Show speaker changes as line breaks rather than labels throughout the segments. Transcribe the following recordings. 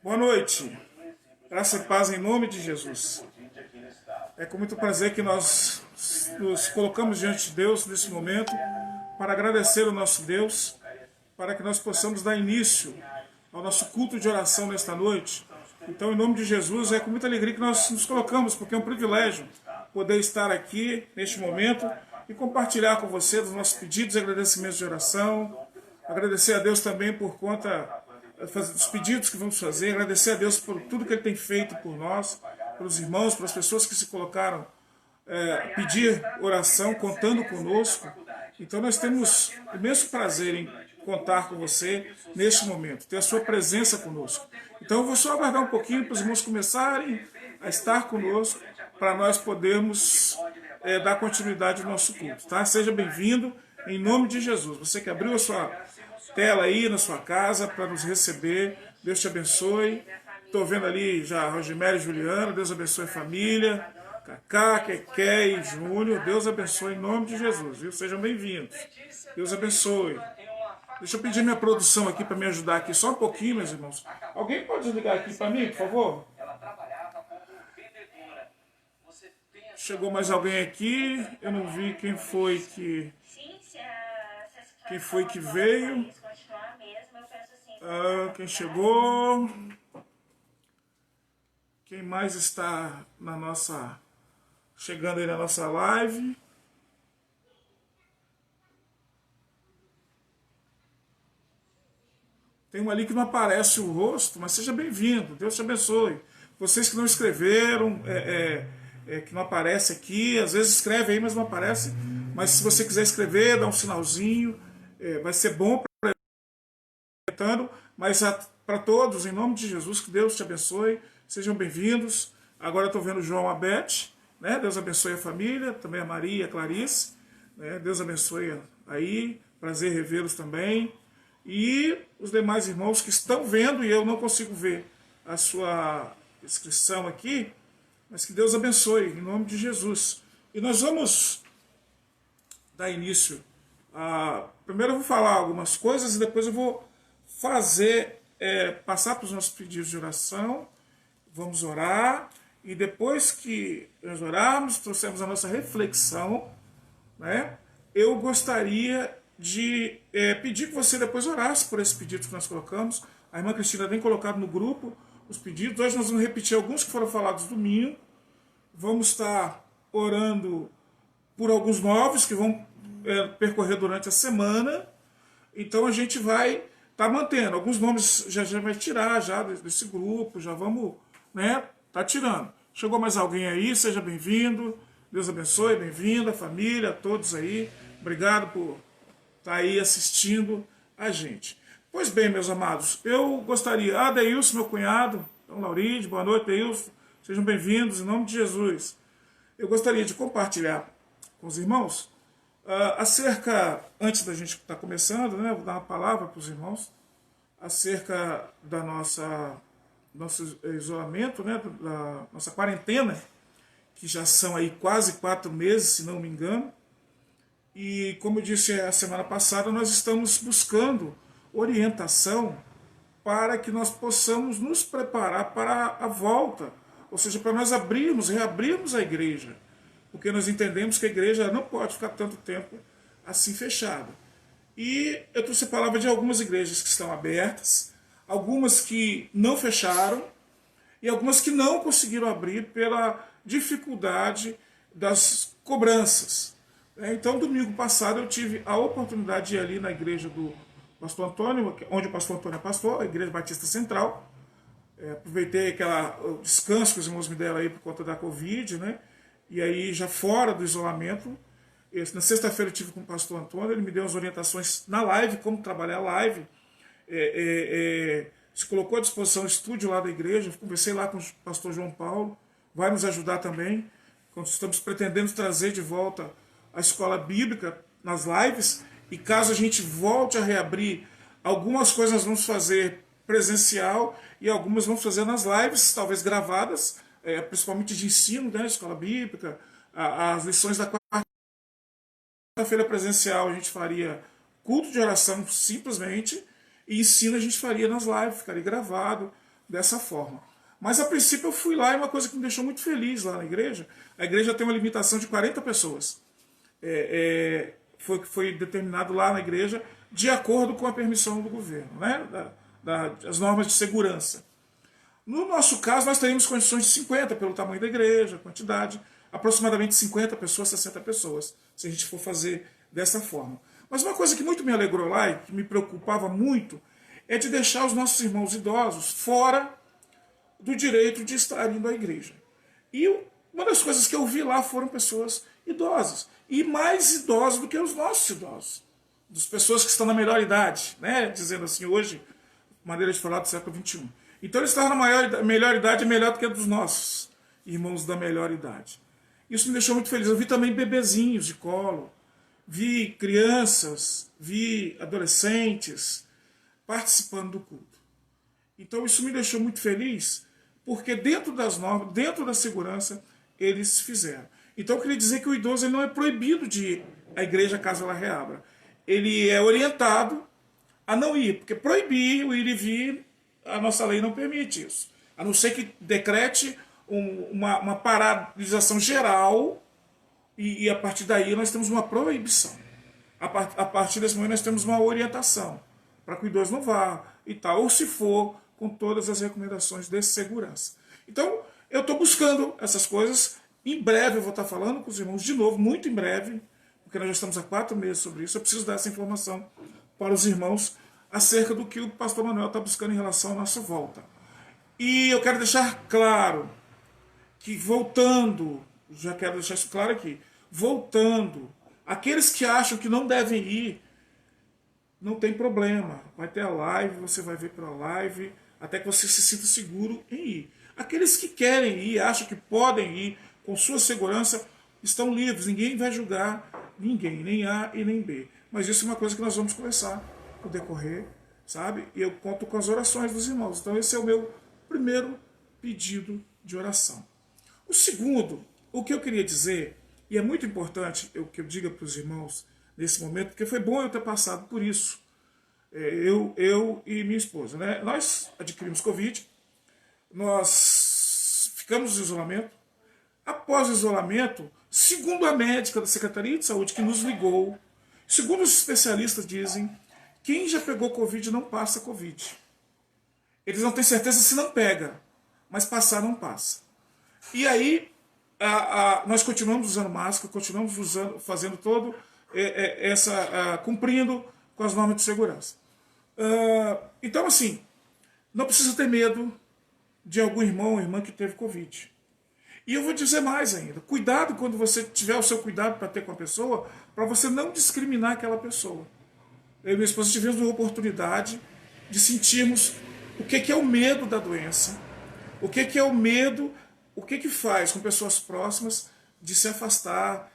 Boa noite, graça e paz em nome de Jesus. É com muito prazer que nós nos colocamos diante de Deus nesse momento para agradecer o nosso Deus, para que nós possamos dar início ao nosso culto de oração nesta noite. Então, em nome de Jesus, é com muita alegria que nós nos colocamos, porque é um privilégio poder estar aqui neste momento e compartilhar com você dos nossos pedidos e agradecimentos de oração. Agradecer a Deus também por conta dos pedidos que vamos fazer, agradecer a Deus por tudo que Ele tem feito por nós, pelos irmãos, pelas pessoas que se colocaram a pedir oração, contando conosco. Então nós temos imenso prazer em contar com você neste momento, ter a sua presença conosco. Então eu vou só aguardar um pouquinho para os irmãos começarem a estar conosco, para nós podermos dar continuidade ao nosso culto. Tá? Seja bem-vindo, em nome de Jesus. Você que abriu a sua tela aí na sua casa para nos receber, Deus te abençoe. Estou vendo ali já Rogimério e Juliana, Deus abençoe a família, Cacá, Keké e Júnior, Deus abençoe em nome de Jesus, viu? Sejam bem-vindos, Deus abençoe. Deixa eu pedir minha produção aqui para me ajudar aqui só um pouquinho, meus irmãos. Alguém pode desligar aqui para mim, por favor? Chegou mais alguém aqui, eu não vi quem foi que veio. Quem chegou? Quem mais está chegando aí na nossa live? Tem um ali que não aparece o rosto, mas seja bem-vindo, Deus te abençoe. Vocês que não escreveram, que não aparece aqui, às vezes escreve aí, mas não aparece. Mas se você quiser escrever, dá um sinalzinho, vai ser bom para mas para todos, em nome de Jesus, que Deus te abençoe, sejam bem-vindos. Agora estou vendo o João Abete, né? Deus abençoe a família, também a Maria, a Clarice, né? Deus abençoe aí, prazer revê-los também. E os demais irmãos que estão vendo, e eu não consigo ver a sua inscrição aqui, mas que Deus abençoe, em nome de Jesus. E nós vamos dar início primeiro eu vou falar algumas coisas e depois eu vou passar para os nossos pedidos de oração, vamos orar, e depois que nós orarmos, trouxemos a nossa reflexão, né, eu gostaria de pedir que você depois orasse por esse pedido que nós colocamos. A irmã Cristina tem colocado no grupo os pedidos. Hoje nós vamos repetir alguns que foram falados domingo. Vamos estar orando por alguns novos que vão percorrer durante a semana. Então a gente vai estar mantendo. Alguns nomes já vai tirar já desse grupo, já vamos, né, tá tirando. Chegou mais alguém aí, seja bem-vindo. Deus abençoe, bem-vindo, a família, a todos aí. Obrigado por estar aí assistindo a gente. Pois bem, meus amados, eu gostaria... Deilson, meu cunhado, então, Lauride, boa noite, Deilson. Sejam bem-vindos, em nome de Jesus. Eu gostaria de compartilhar com os irmãos antes da gente estar começando, né, vou dar uma palavra para os irmãos, acerca da nosso isolamento, né, da nossa quarentena, que já são aí quase 4 meses, se não me engano. E como eu disse a semana passada, nós estamos buscando orientação para que nós possamos nos preparar para a volta, ou seja, para nós reabrirmos a igreja, porque nós entendemos que a igreja não pode ficar tanto tempo assim fechada. E eu trouxe a palavra de algumas igrejas que estão abertas, algumas que não fecharam e algumas que não conseguiram abrir pela dificuldade das cobranças. Então, domingo passado eu tive a oportunidade de ir ali na igreja do pastor Antônio, onde o pastor Antônio é pastor, a Igreja Batista Central. Aproveitei o descanso que os irmãos me deram aí por conta da Covid, né? E aí, já fora do isolamento, na sexta-feira eu tive com o pastor Antônio, ele me deu as orientações na live, como trabalhar a live. Se colocou à disposição o estúdio lá da igreja, conversei lá com o pastor João Paulo, vai nos ajudar também. Estamos pretendendo trazer de volta a escola bíblica nas lives, e caso a gente volte a reabrir, algumas coisas nós vamos fazer presencial e algumas vamos fazer nas lives, talvez gravadas, principalmente de ensino, né, escola bíblica, as lições da quarta-feira presencial a gente faria culto de oração simplesmente, e ensino a gente faria nas lives, ficaria gravado, dessa forma. Mas a princípio eu fui lá e uma coisa que me deixou muito feliz lá na igreja, a igreja tem uma limitação de 40 pessoas. Foi determinado lá na igreja de acordo com a permissão do governo, né? Das normas de segurança. No nosso caso, nós teríamos condições de 50 pelo tamanho da igreja, quantidade, aproximadamente 50 pessoas, 60 pessoas, se a gente for fazer dessa forma. Mas uma coisa que muito me alegrou lá e que me preocupava muito é de deixar os nossos irmãos idosos fora do direito de estar indo à igreja. E uma das coisas que eu vi lá foram pessoas idosas. E mais idosos do que os nossos idosos. Das pessoas que estão na melhor idade, né? Dizendo assim, hoje, maneira de falar do século XXI. Então eles estavam na melhor idade, melhor do que a dos nossos irmãos da melhor idade. Isso me deixou muito feliz. Eu vi também bebezinhos de colo, vi crianças, vi adolescentes participando do culto. Então isso me deixou muito feliz, porque dentro das normas, dentro da segurança, eles fizeram. Então eu queria dizer que o idoso ele não é proibido de ir à igreja caso ela reabra. Ele é orientado a não ir, porque proibir o ir e vir, a nossa lei não permite isso. A não ser que decrete uma paralisação geral e a partir daí nós temos uma proibição. A partir desse momento nós temos uma orientação para que o idoso não vá e tal, ou se for com todas as recomendações de segurança. Então, eu estou buscando essas coisas. Em breve eu vou estar falando com os irmãos de novo, muito em breve, porque nós já estamos há 4 meses sobre isso. Eu preciso dar essa informação para os irmãos acerca do que o pastor Manuel está buscando em relação à nossa volta. E eu quero deixar claro que voltando, já quero deixar isso claro aqui, voltando, aqueles que acham que não devem ir, não tem problema. Vai ter a live, você vai ver pela live, até que você se sinta seguro em ir. Aqueles que querem ir, acham que podem ir, com sua segurança, estão livres. Ninguém vai julgar ninguém, nem A e nem B. Mas isso é uma coisa que nós vamos conversar no decorrer, sabe? E eu conto com as orações dos irmãos. Então esse é o meu primeiro pedido de oração. O segundo, o que eu queria dizer, e é muito importante que eu diga para os irmãos nesse momento, porque foi bom eu ter passado por isso. Eu e minha esposa, né? Nós adquirimos Covid, nós ficamos em isolamento. Após o isolamento, segundo a médica da Secretaria de Saúde que nos ligou, segundo os especialistas dizem, quem já pegou Covid não passa Covid. Eles não têm certeza se não pega, mas passar não passa. E aí, nós continuamos usando máscara, continuamos fazendo todo cumprindo com as normas de segurança. Então, assim, não precisa ter medo de algum irmão ou irmã que teve Covid. E eu vou dizer mais ainda, cuidado quando você tiver o seu cuidado para ter com a pessoa, para você não discriminar aquela pessoa. Eu e minha esposa tivemos a oportunidade de sentirmos o que é o medo da doença, o que é o medo, o que faz com pessoas próximas de se afastar,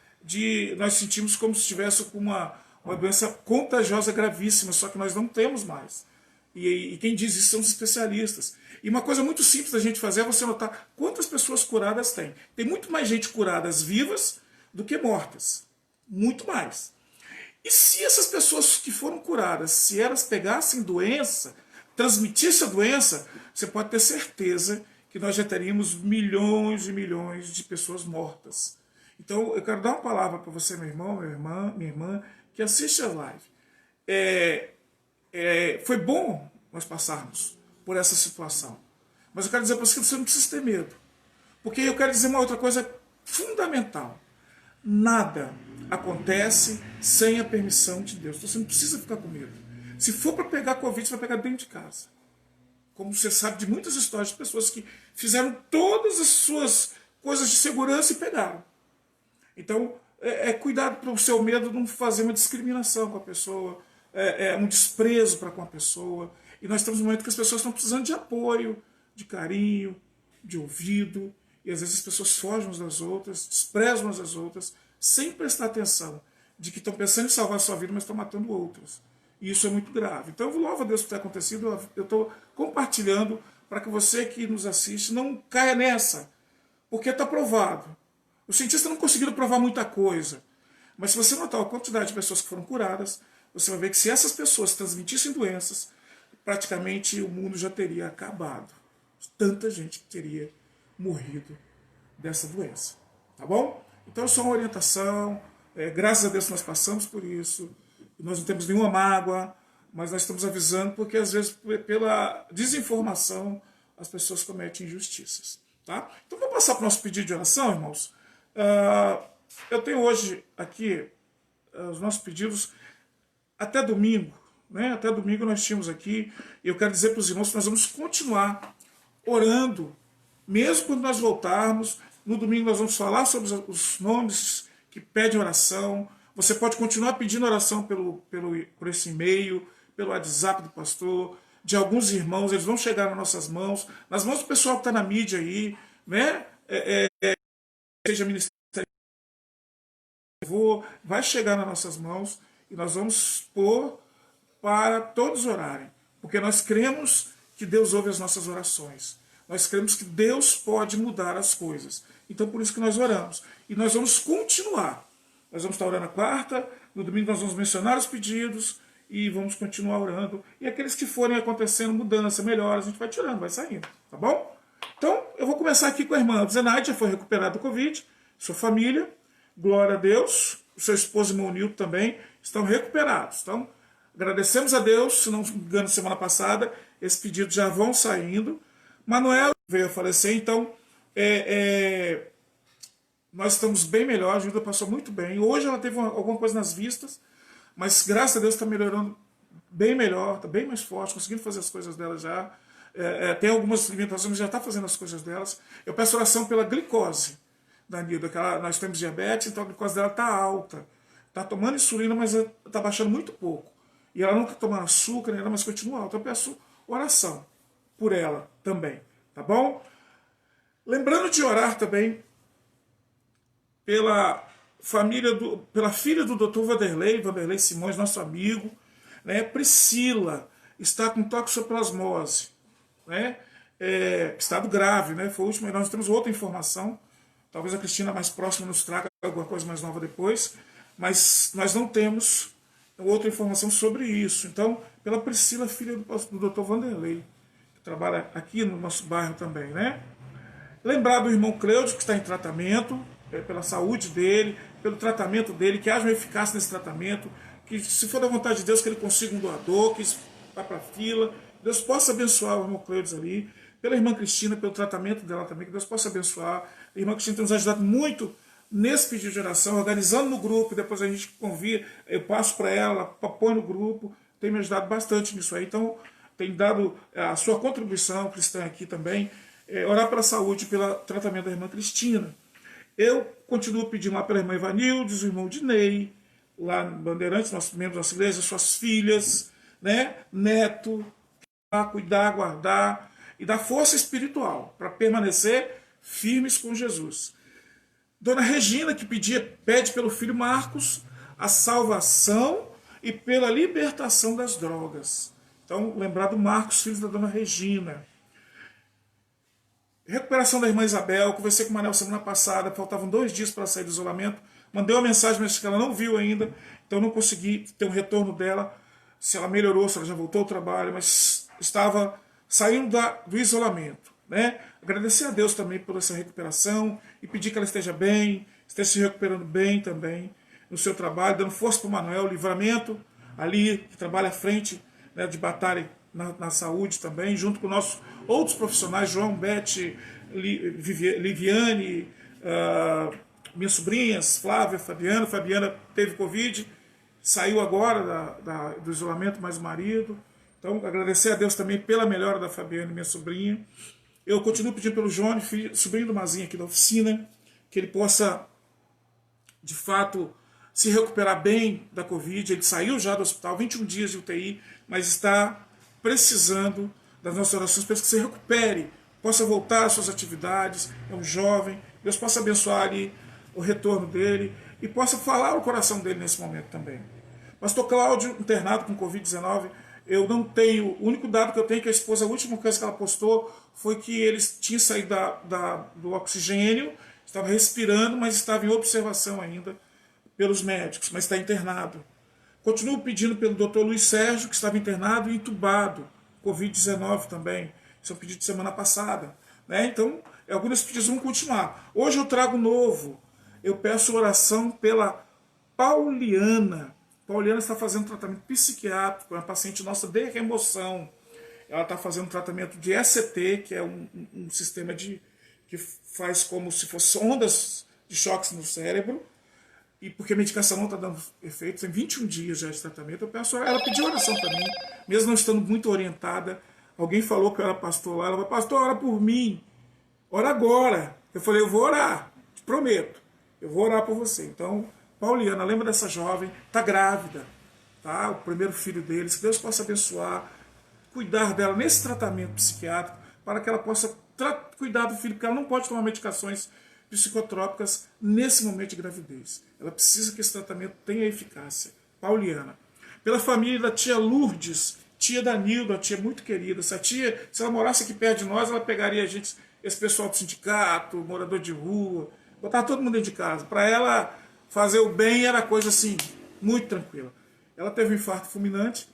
nós sentimos como se estivesse com uma doença contagiosa gravíssima, só que nós não temos mais. E quem diz isso são os especialistas. E uma coisa muito simples da gente fazer é você notar quantas pessoas curadas tem. Tem muito mais gente curadas vivas do que mortas. Muito mais. E se essas pessoas que foram curadas, se elas pegassem doença, transmitissem a doença, você pode ter certeza que nós já teríamos milhões e milhões de pessoas mortas. Então eu quero dar uma palavra para você, meu irmão, minha irmã, que assiste a live. Foi bom nós passarmos por essa situação. Mas eu quero dizer para você que você não precisa ter medo. Porque eu quero dizer uma outra coisa fundamental. Nada acontece sem a permissão de Deus. Então você não precisa ficar com medo. Se for para pegar Covid, você vai pegar dentro de casa. Como você sabe de muitas histórias de pessoas que fizeram todas as suas coisas de segurança e pegaram. Então, cuidado para o seu medo não fazer uma discriminação com a pessoa, um desprezo para com a pessoa. E nós estamos num momento que as pessoas estão precisando de apoio, de carinho, de ouvido. E às vezes as pessoas fogem umas das outras, desprezam umas das outras, sem prestar atenção de que estão pensando em salvar a sua vida, mas estão matando outras. E isso é muito grave. Então eu louvo a Deus por ter acontecido. Eu estou compartilhando para que você que nos assiste não caia nessa. Porque está provado. Os cientistas não conseguiram provar muita coisa. Mas se você notar a quantidade de pessoas que foram curadas, você vai ver que se essas pessoas transmitissem doenças, praticamente o mundo já teria acabado. tanta gente que teria morrido dessa doença. Tá bom? Então é só uma orientação. Graças a Deus nós passamos por isso. Nós não temos nenhuma mágoa, mas nós estamos avisando porque às vezes pela desinformação as pessoas cometem injustiças. Tá? Então vamos passar para o nosso pedido de oração, irmãos. Eu tenho hoje aqui os nossos pedidos até domingo. Né? Até domingo nós tínhamos aqui, e eu quero dizer para os irmãos que nós vamos continuar orando, mesmo quando nós voltarmos. No domingo nós vamos falar sobre os nomes que pedem oração. Você pode continuar pedindo oração por esse e-mail, pelo WhatsApp do pastor, de alguns irmãos, eles vão chegar nas nossas mãos, nas mãos do pessoal que está na mídia aí, né? Seja ministério, vai chegar nas nossas mãos e nós vamos pôr para todos orarem, porque nós cremos que Deus ouve as nossas orações. Nós cremos que Deus pode mudar as coisas. Então por isso que nós oramos. E nós vamos continuar. Nós vamos estar orando na quarta, no domingo nós vamos mencionar os pedidos e vamos continuar orando. E aqueles que forem acontecendo mudança, melhoras, a gente vai tirando, vai saindo. Tá bom? Então eu vou começar aqui com a irmã Zenaide, já foi recuperada do Covid, sua família, glória a Deus, o seu esposo e irmão Nilton também estão recuperados. Então, agradecemos a Deus, se não me engano, semana passada, esses pedidos já vão saindo. Manuel veio a falecer, então nós estamos bem melhor, a Júlia passou muito bem. Hoje ela teve alguma coisa nas vistas, mas graças a Deus está melhorando bem melhor, está bem mais forte, conseguindo fazer as coisas dela já. Tem algumas limitações, mas já está fazendo as coisas delas. Eu peço oração pela glicose da Nilda, que nós temos diabetes, então a glicose dela está alta. Está tomando insulina, mas está baixando muito pouco. E ela não está tomando açúcar, nem nada, mas continua alta. Eu peço oração por ela também, tá bom? Lembrando de orar também pela pela filha do Dr. Vanderlei Simões, nosso amigo, né? Priscila, está com toxoplasmose, né? Estado grave, né? Foi o último, nós temos outra informação, talvez a Cristina mais próxima nos traga alguma coisa mais nova depois, mas nós não temos outra informação sobre isso. Então, pela Priscila, filha do Dr. Vanderlei, que trabalha aqui no nosso bairro também, né? Lembrar do irmão Cleudio, que está em tratamento, pela saúde dele, pelo tratamento dele, que haja uma eficácia nesse tratamento, que se for da vontade de Deus, que ele consiga um doador, que vá para a fila, Deus possa abençoar o irmão Cleudio ali, pela irmã Cristina, pelo tratamento dela também, que Deus possa abençoar. A irmã Cristina tem nos ajudado muito nesse pedido de oração, organizando no grupo, depois a gente convida, eu passo para ela põe no grupo, tem me ajudado bastante nisso aí, então tem dado a sua contribuição cristã aqui também, orar pela saúde, pelo tratamento da irmã Cristina. Eu continuo pedindo lá pela irmã Ivanildes, o irmão Dinei, lá no Bandeirantes, nossos membros da nossa igreja, suas filhas, né, neto, para cuidar, guardar e dar força espiritual para permanecer firmes com Jesus. Dona Regina, que pede pelo filho Marcos a salvação e pela libertação das drogas. Então, lembrar do Marcos, filho da Dona Regina. Recuperação da irmã Isabel, conversei com o Manel semana passada, faltavam 2 dias para sair do isolamento. Mandei uma mensagem, mas que ela não viu ainda, então não consegui ter um retorno dela, se ela melhorou, se ela já voltou ao trabalho, mas estava saindo do isolamento. Né? Agradecer a Deus também por essa recuperação e pedir que ela esteja bem, esteja se recuperando bem também no seu trabalho, dando força para o Manuel, livramento ali, que trabalha à frente, né, de batalha na saúde também, junto com nossos outros profissionais, João, Beth, Liviane, minhas sobrinhas, Flávia, Fabiana. Fabiana teve Covid, saiu agora do isolamento, mais o marido. Então, agradecer a Deus também pela melhora da Fabiana, minha sobrinha. Eu continuo pedindo pelo Johnny, sobrinho do Mazinho aqui da oficina, que ele possa, de fato, se recuperar bem da Covid. Ele saiu já do hospital, 21 dias de UTI, mas está precisando das nossas orações para que se recupere, possa voltar às suas atividades, é um jovem, Deus possa abençoar ali o retorno dele e possa falar o coração dele nesse momento também. Pastor Cláudio, internado com Covid-19, eu não tenho, o único dado que eu tenho é que a esposa, a última coisa que ela postou foi que eles tinham saído do oxigênio, estava respirando, mas estava em observação ainda pelos médicos, mas está internado. Continuo pedindo pelo Dr. Luiz Sérgio, que estava internado e entubado, Covid-19 também. Isso é um pedido de semana passada. Né? Então, alguns pedidos vão continuar. Hoje eu trago novo. Eu peço oração pela Pauliana. Pauliana está fazendo tratamento psiquiátrico, é uma paciente nossa de remoção. Ela está fazendo tratamento de ECT, que é um sistema que faz como se fossem ondas de choques no cérebro. E porque a medicação não está dando efeito, tem 21 dias já de tratamento. Eu peço, ela pediu oração para mim, mesmo não estando muito orientada. Alguém falou que eu era pastor lá, ela falou, pastor, ora por mim, ora agora. Eu falei, eu vou orar, te prometo, eu vou orar por você. Então, Pauliana, lembra dessa jovem, está grávida, tá? O primeiro filho deles, que Deus possa abençoar, cuidar dela nesse tratamento psiquiátrico, para que ela possa cuidar do filho, porque ela não pode tomar medicações psicotrópicas nesse momento de gravidez. Ela precisa que esse tratamento tenha eficácia. Pauliana. Pela família da tia Lourdes, tia Danilda, uma tia muito querida. Essa tia, se ela morasse aqui perto de nós, ela pegaria a gente, esse pessoal do sindicato, morador de rua, botava todo mundo dentro de casa. Para ela fazer o bem era coisa assim, muito tranquila. Ela teve um infarto fulminante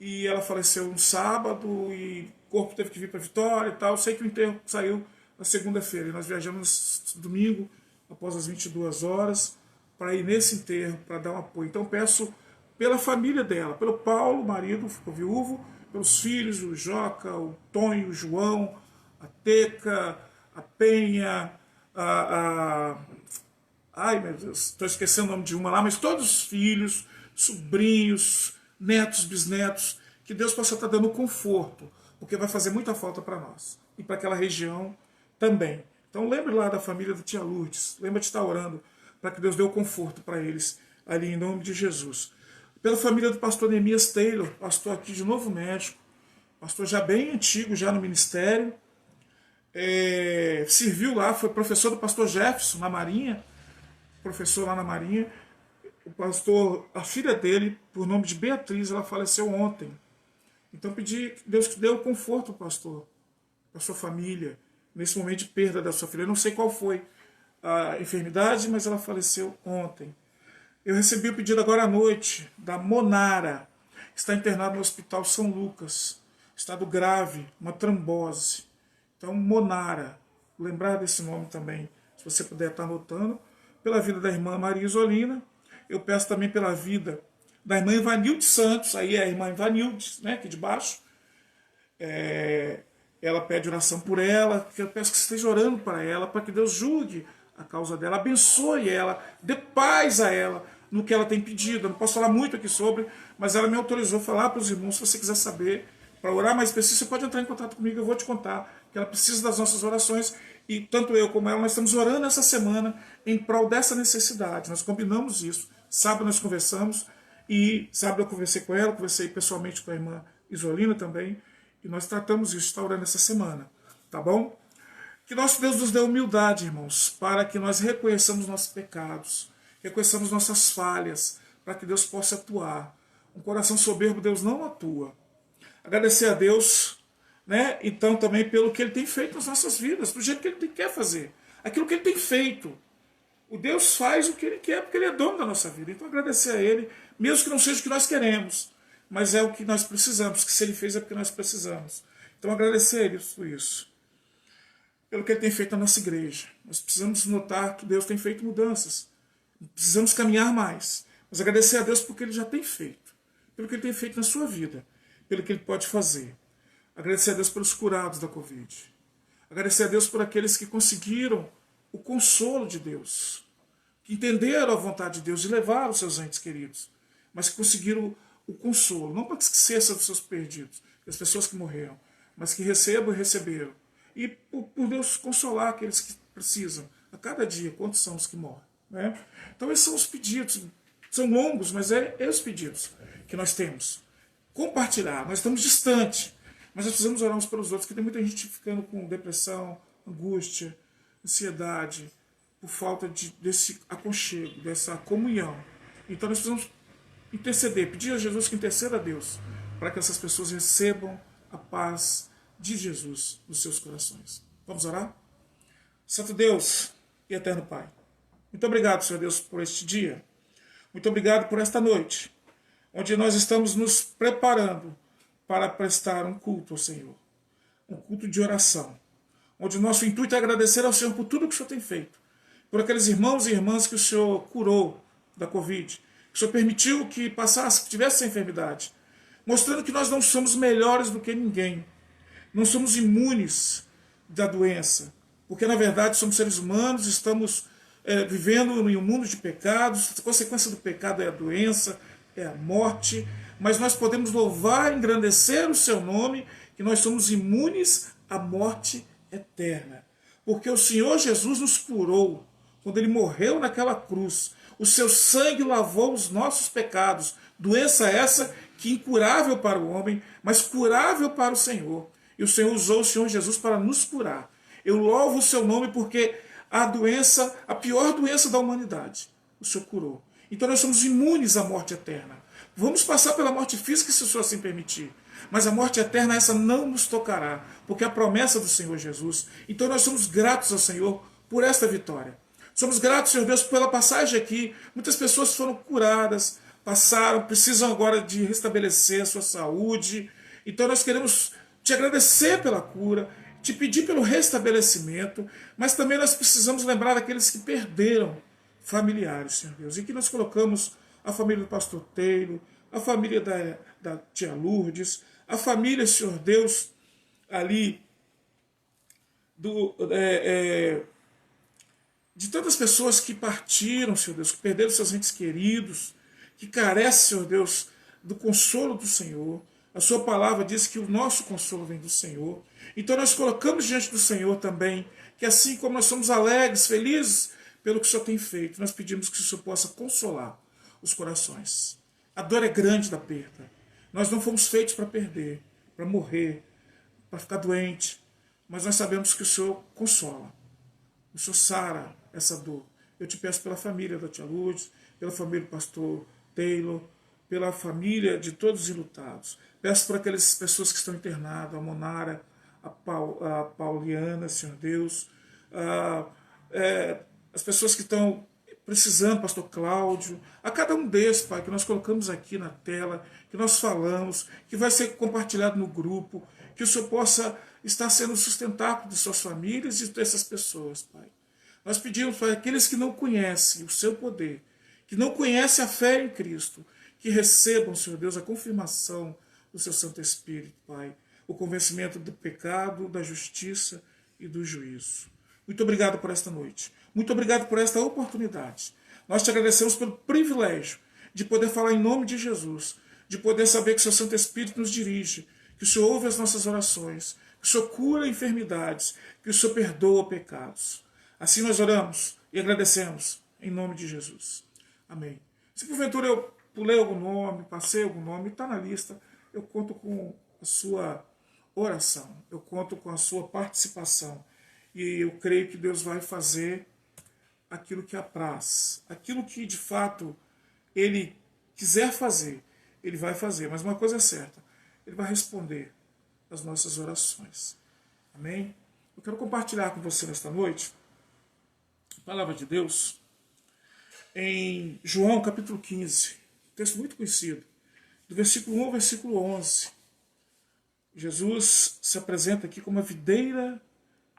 e ela faleceu no sábado e o corpo teve que vir para Vitória e tal. Eu sei que o enterro saiu na segunda-feira e nós viajamos no domingo, após as 22 horas, para ir nesse enterro, para dar um apoio. Então peço pela família dela, pelo Paulo, marido, ficou viúvo, pelos filhos, o Joca, o Tonho, o João, a Teca, a Penha, ai meu Deus, estou esquecendo o nome de uma lá, mas todos os filhos, sobrinhos, netos, bisnetos, que Deus possa estar dando conforto, porque vai fazer muita falta para nós e para aquela região também. Então lembre lá da família da tia Lourdes, lembra de estar orando para que Deus dê o conforto para eles ali em nome de Jesus. Pela família do pastor Neemias Taylor, pastor aqui de Novo México, pastor já bem antigo, já no ministério, serviu lá, foi professor do pastor Jefferson na Marinha, professor lá na Marinha. O pastor, a filha dele, por nome de Beatriz, ela faleceu ontem. Então pedi que Deus dê o conforto, pastor, para sua família, nesse momento de perda da sua filha. Eu não sei qual foi a enfermidade, mas ela faleceu ontem. Eu recebi o pedido agora à noite da Monara, está internada no Hospital São Lucas, estado grave, uma trombose. Então, Monara, lembrar desse nome também, se você puder estar anotando, pela vida da irmã Maria Isolina. Eu peço também pela vida da irmã Ivanilde Santos, aí é a irmã Ivanilde, né, aqui de baixo. Ela pede oração por ela, que eu peço que você esteja orando para ela, para que Deus julgue a causa dela, abençoe ela, dê paz a ela no que ela tem pedido. Eu não posso falar muito aqui sobre, mas ela me autorizou a falar para os irmãos. Se você quiser saber, para orar mais específico, você pode entrar em contato comigo, eu vou te contar que ela precisa das nossas orações. E tanto eu como ela, nós estamos orando essa semana em prol dessa necessidade. Nós combinamos isso. Sábado nós conversamos, e sábado eu conversei com ela, conversei pessoalmente com a irmã Isolina também, e nós tratamos isso, está orando essa semana. Tá bom? Que nosso Deus nos dê humildade, irmãos, para que nós reconheçamos nossos pecados, reconheçamos nossas falhas, para que Deus possa atuar. Um coração soberbo, Deus não atua. Agradecer a Deus, né? Então também pelo que Ele tem feito nas nossas vidas, do jeito que Ele quer fazer, aquilo que Ele tem feito. O Deus faz o que Ele quer, porque Ele é dono da nossa vida. Então agradecer a Ele, mesmo que não seja o que nós queremos, mas é o que nós precisamos, que se Ele fez é porque nós precisamos. Então agradecer a Ele por isso. Pelo que Ele tem feito na nossa igreja. Nós precisamos notar que Deus tem feito mudanças. Precisamos caminhar mais. Mas agradecer a Deus porque Ele já tem feito. Pelo que Ele tem feito na sua vida. Pelo que Ele pode fazer. Agradecer a Deus pelos curados da Covid. Agradecer a Deus por aqueles que conseguiram o consolo de Deus. Que entenderam a vontade de Deus de levar os seus entes queridos. Mas que conseguiram o consolo. Não para que esqueça dos seus perdidos. Das pessoas que morreram. Mas que recebam e receberam. E por Deus consolar aqueles que precisam. A cada dia, quantos são os que morrem? Né? Então esses são os pedidos. São longos, mas é os pedidos que nós temos. Compartilhar. Nós estamos distantes. Mas nós precisamos orar uns pelos outros. Porque tem muita gente ficando com depressão, angústia, ansiedade. Por falta desse aconchego, dessa comunhão. Então nós precisamos interceder. Pedir a Jesus que interceda a Deus. Para que essas pessoas recebam a paz de Jesus nos seus corações. Vamos orar? Santo Deus e eterno Pai, muito obrigado, Senhor Deus, por este dia. Muito obrigado por esta noite, onde nós estamos nos preparando para prestar um culto ao Senhor. um culto de oração, onde o nosso intuito é agradecer ao Senhor por tudo que o Senhor tem feito, por aqueles irmãos e irmãs que o Senhor curou da Covid, que o Senhor permitiu que passasse, que tivesse essa enfermidade, mostrando que nós não somos melhores do que ninguém, não somos imunes da doença, porque na verdade somos seres humanos, estamos vivendo em um mundo de pecados, a consequência do pecado é a doença, é a morte, mas nós podemos louvar e engrandecer o seu nome, que nós somos imunes à morte eterna, porque o Senhor Jesus nos curou, quando ele morreu naquela cruz, o seu sangue lavou os nossos pecados, doença essa que incurável para o homem, mas curável para o Senhor. E o Senhor usou o Senhor Jesus para nos curar. Eu louvo o seu nome porque a doença, a pior doença da humanidade, o Senhor curou. Então nós somos imunes à morte eterna. Vamos passar pela morte física se o Senhor assim permitir. Mas a morte eterna, essa não nos tocará, porque é a promessa do Senhor Jesus. Então nós somos gratos ao Senhor por esta vitória. Somos gratos, Senhor Deus, pela passagem aqui. Muitas pessoas foram curadas, passaram, precisam agora de restabelecer a sua saúde. Então nós queremos te agradecer pela cura, te pedir pelo restabelecimento, mas também nós precisamos lembrar daqueles que perderam familiares, Senhor Deus. E que nós colocamos a família do pastor Teilo, a família da tia Lourdes, a família, Senhor Deus, ali de tantas pessoas que partiram, Senhor Deus, que perderam seus entes queridos, que carecem, Senhor Deus, do consolo do Senhor. A sua palavra diz que o nosso consolo vem do Senhor. Então nós colocamos diante do Senhor também, que assim como nós somos alegres, felizes pelo que o Senhor tem feito, nós pedimos que o Senhor possa consolar os corações. A dor é grande da perda. Nós não fomos feitos para perder, para morrer, para ficar doente, mas nós sabemos que o Senhor consola. O Senhor sara essa dor. Eu te peço pela família da tia Lourdes, pela família do pastor Taylor, pela família de todos os enlutados. Peço por aquelas pessoas que estão internadas, a Monara, a Pauliana, Senhor Deus, as pessoas que estão precisando, pastor Cláudio, a cada um desses, Pai, que nós colocamos aqui na tela, que nós falamos, que vai ser compartilhado no grupo, que o Senhor possa estar sendo o sustentáculo de suas famílias e dessas pessoas, Pai. Nós pedimos para aqueles que não conhecem o seu poder, que não conhecem a fé em Cristo, que recebam, Senhor Deus, a confirmação do seu Santo Espírito, Pai, o convencimento do pecado, da justiça e do juízo. Muito obrigado por esta noite. Muito obrigado por esta oportunidade. Nós te agradecemos pelo privilégio de poder falar em nome de Jesus, de poder saber que o seu Santo Espírito nos dirige, que o Senhor ouve as nossas orações, que o Senhor cura enfermidades, que o Senhor perdoa pecados. Assim nós oramos e agradecemos em nome de Jesus. Amém. Se porventura eu pulei algum nome, passei algum nome, está na lista, eu conto com a sua oração, eu conto com a sua participação. E eu creio que Deus vai fazer aquilo que apraz, aquilo que de fato Ele quiser fazer, Ele vai fazer. Mas uma coisa é certa, Ele vai responder às nossas orações. Amém? Eu quero compartilhar com você nesta noite a palavra de Deus em João capítulo 15, um texto muito conhecido, do versículo 1 ao versículo 11. Jesus se apresenta aqui como a videira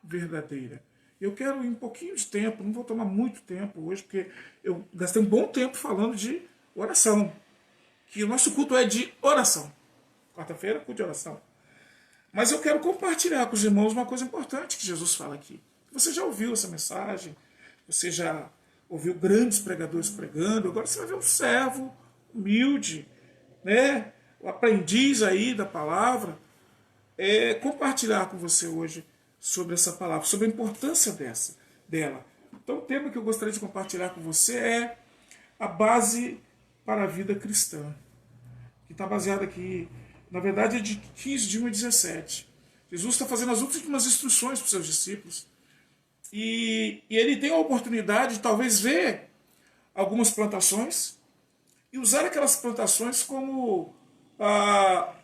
verdadeira. Eu quero ir um pouquinho de tempo, não vou tomar muito tempo hoje, porque eu gastei um bom tempo falando de oração, que o nosso culto é de oração. Quarta-feira, culto de oração. Mas eu quero compartilhar com os irmãos uma coisa importante que Jesus fala aqui. Você já ouviu essa mensagem, você já ouviu grandes pregadores pregando, agora você vai ver um servo humilde, né? O aprendiz aí da palavra, compartilhar com você hoje sobre essa palavra, sobre a importância dela. Então o tema que eu gostaria de compartilhar com você é a base para a vida cristã, que está baseada aqui, na verdade é de 15 de 1 a 17. Jesus está fazendo as últimas instruções para os seus discípulos, e ele tem a oportunidade de talvez ver algumas plantações e usar aquelas plantações como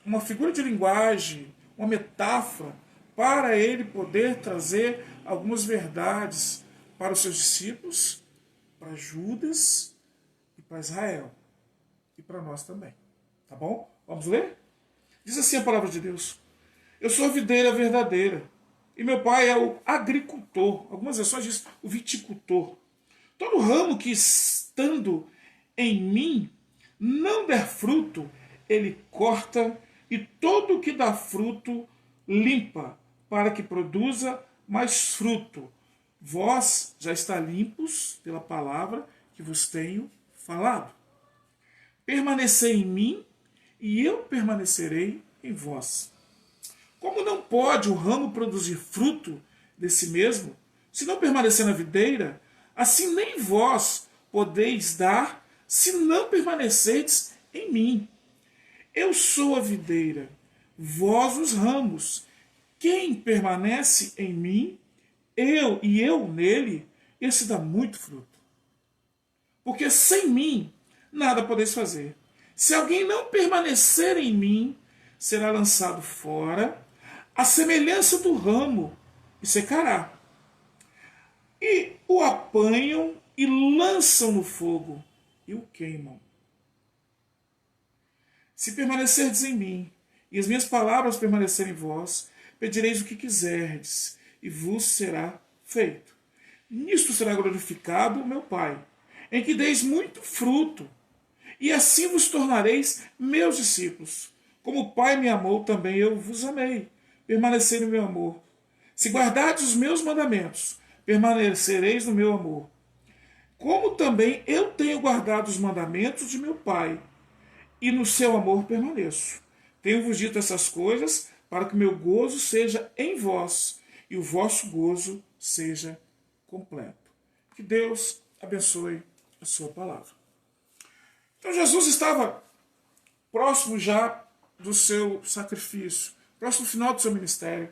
uma figura de linguagem, uma metáfora, para ele poder trazer algumas verdades para os seus discípulos, para Judas e para Israel. E para nós também. Tá bom? Vamos ler? Diz assim a palavra de Deus. Eu sou a videira verdadeira. E meu pai é o agricultor. Algumas versões dizem o viticultor. Todo ramo que estando em mim não der fruto, ele corta, e todo o que dá fruto limpa, para que produza mais fruto. Vós já está limpos pela palavra que vos tenho falado. Permanecei em mim, e eu permanecerei em vós. Como não pode o ramo produzir fruto de si mesmo, se não permanecer na videira, assim nem vós podeis dar, se não permanecerdes em mim. Eu sou a videira, vós os ramos. Quem permanece em mim, eu nele, esse dá muito fruto. Porque sem mim nada podeis fazer. Se alguém não permanecer em mim, será lançado fora, à semelhança do ramo, e secará. E o apanham e lançam no fogo, e o queimam. Se permanecerdes em mim, e as minhas palavras permanecerem em vós, pedireis o que quiserdes, e vos será feito. Nisto será glorificado o meu Pai, em que deis muito fruto, e assim vos tornareis meus discípulos. Como o Pai me amou, também eu vos amei. Permanecei no meu amor. Se guardardes os meus mandamentos, permanecereis no meu amor. Como também eu tenho guardado os mandamentos de meu Pai, e no seu amor permaneço. Tenho-vos dito essas coisas para que meu gozo seja em vós e o vosso gozo seja completo. Que Deus abençoe a sua palavra. Então Jesus estava próximo já do seu sacrifício, próximo ao final do seu ministério.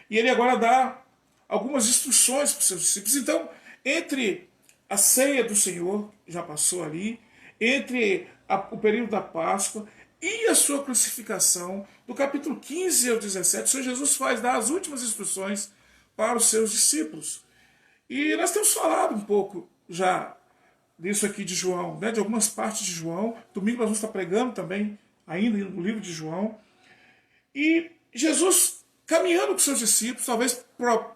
E ele agora dá algumas instruções para os seus discípulos. Então, entre a ceia do Senhor, já passou ali, entre o período da Páscoa e a sua crucificação, do capítulo 15 ao 17, o Senhor Jesus dar as últimas instruções para os seus discípulos. E nós temos falado um pouco já disso aqui de João, né, de algumas partes de João. Domingo nós vamos estar pregando também, ainda no livro de João. E Jesus caminhando com seus discípulos, talvez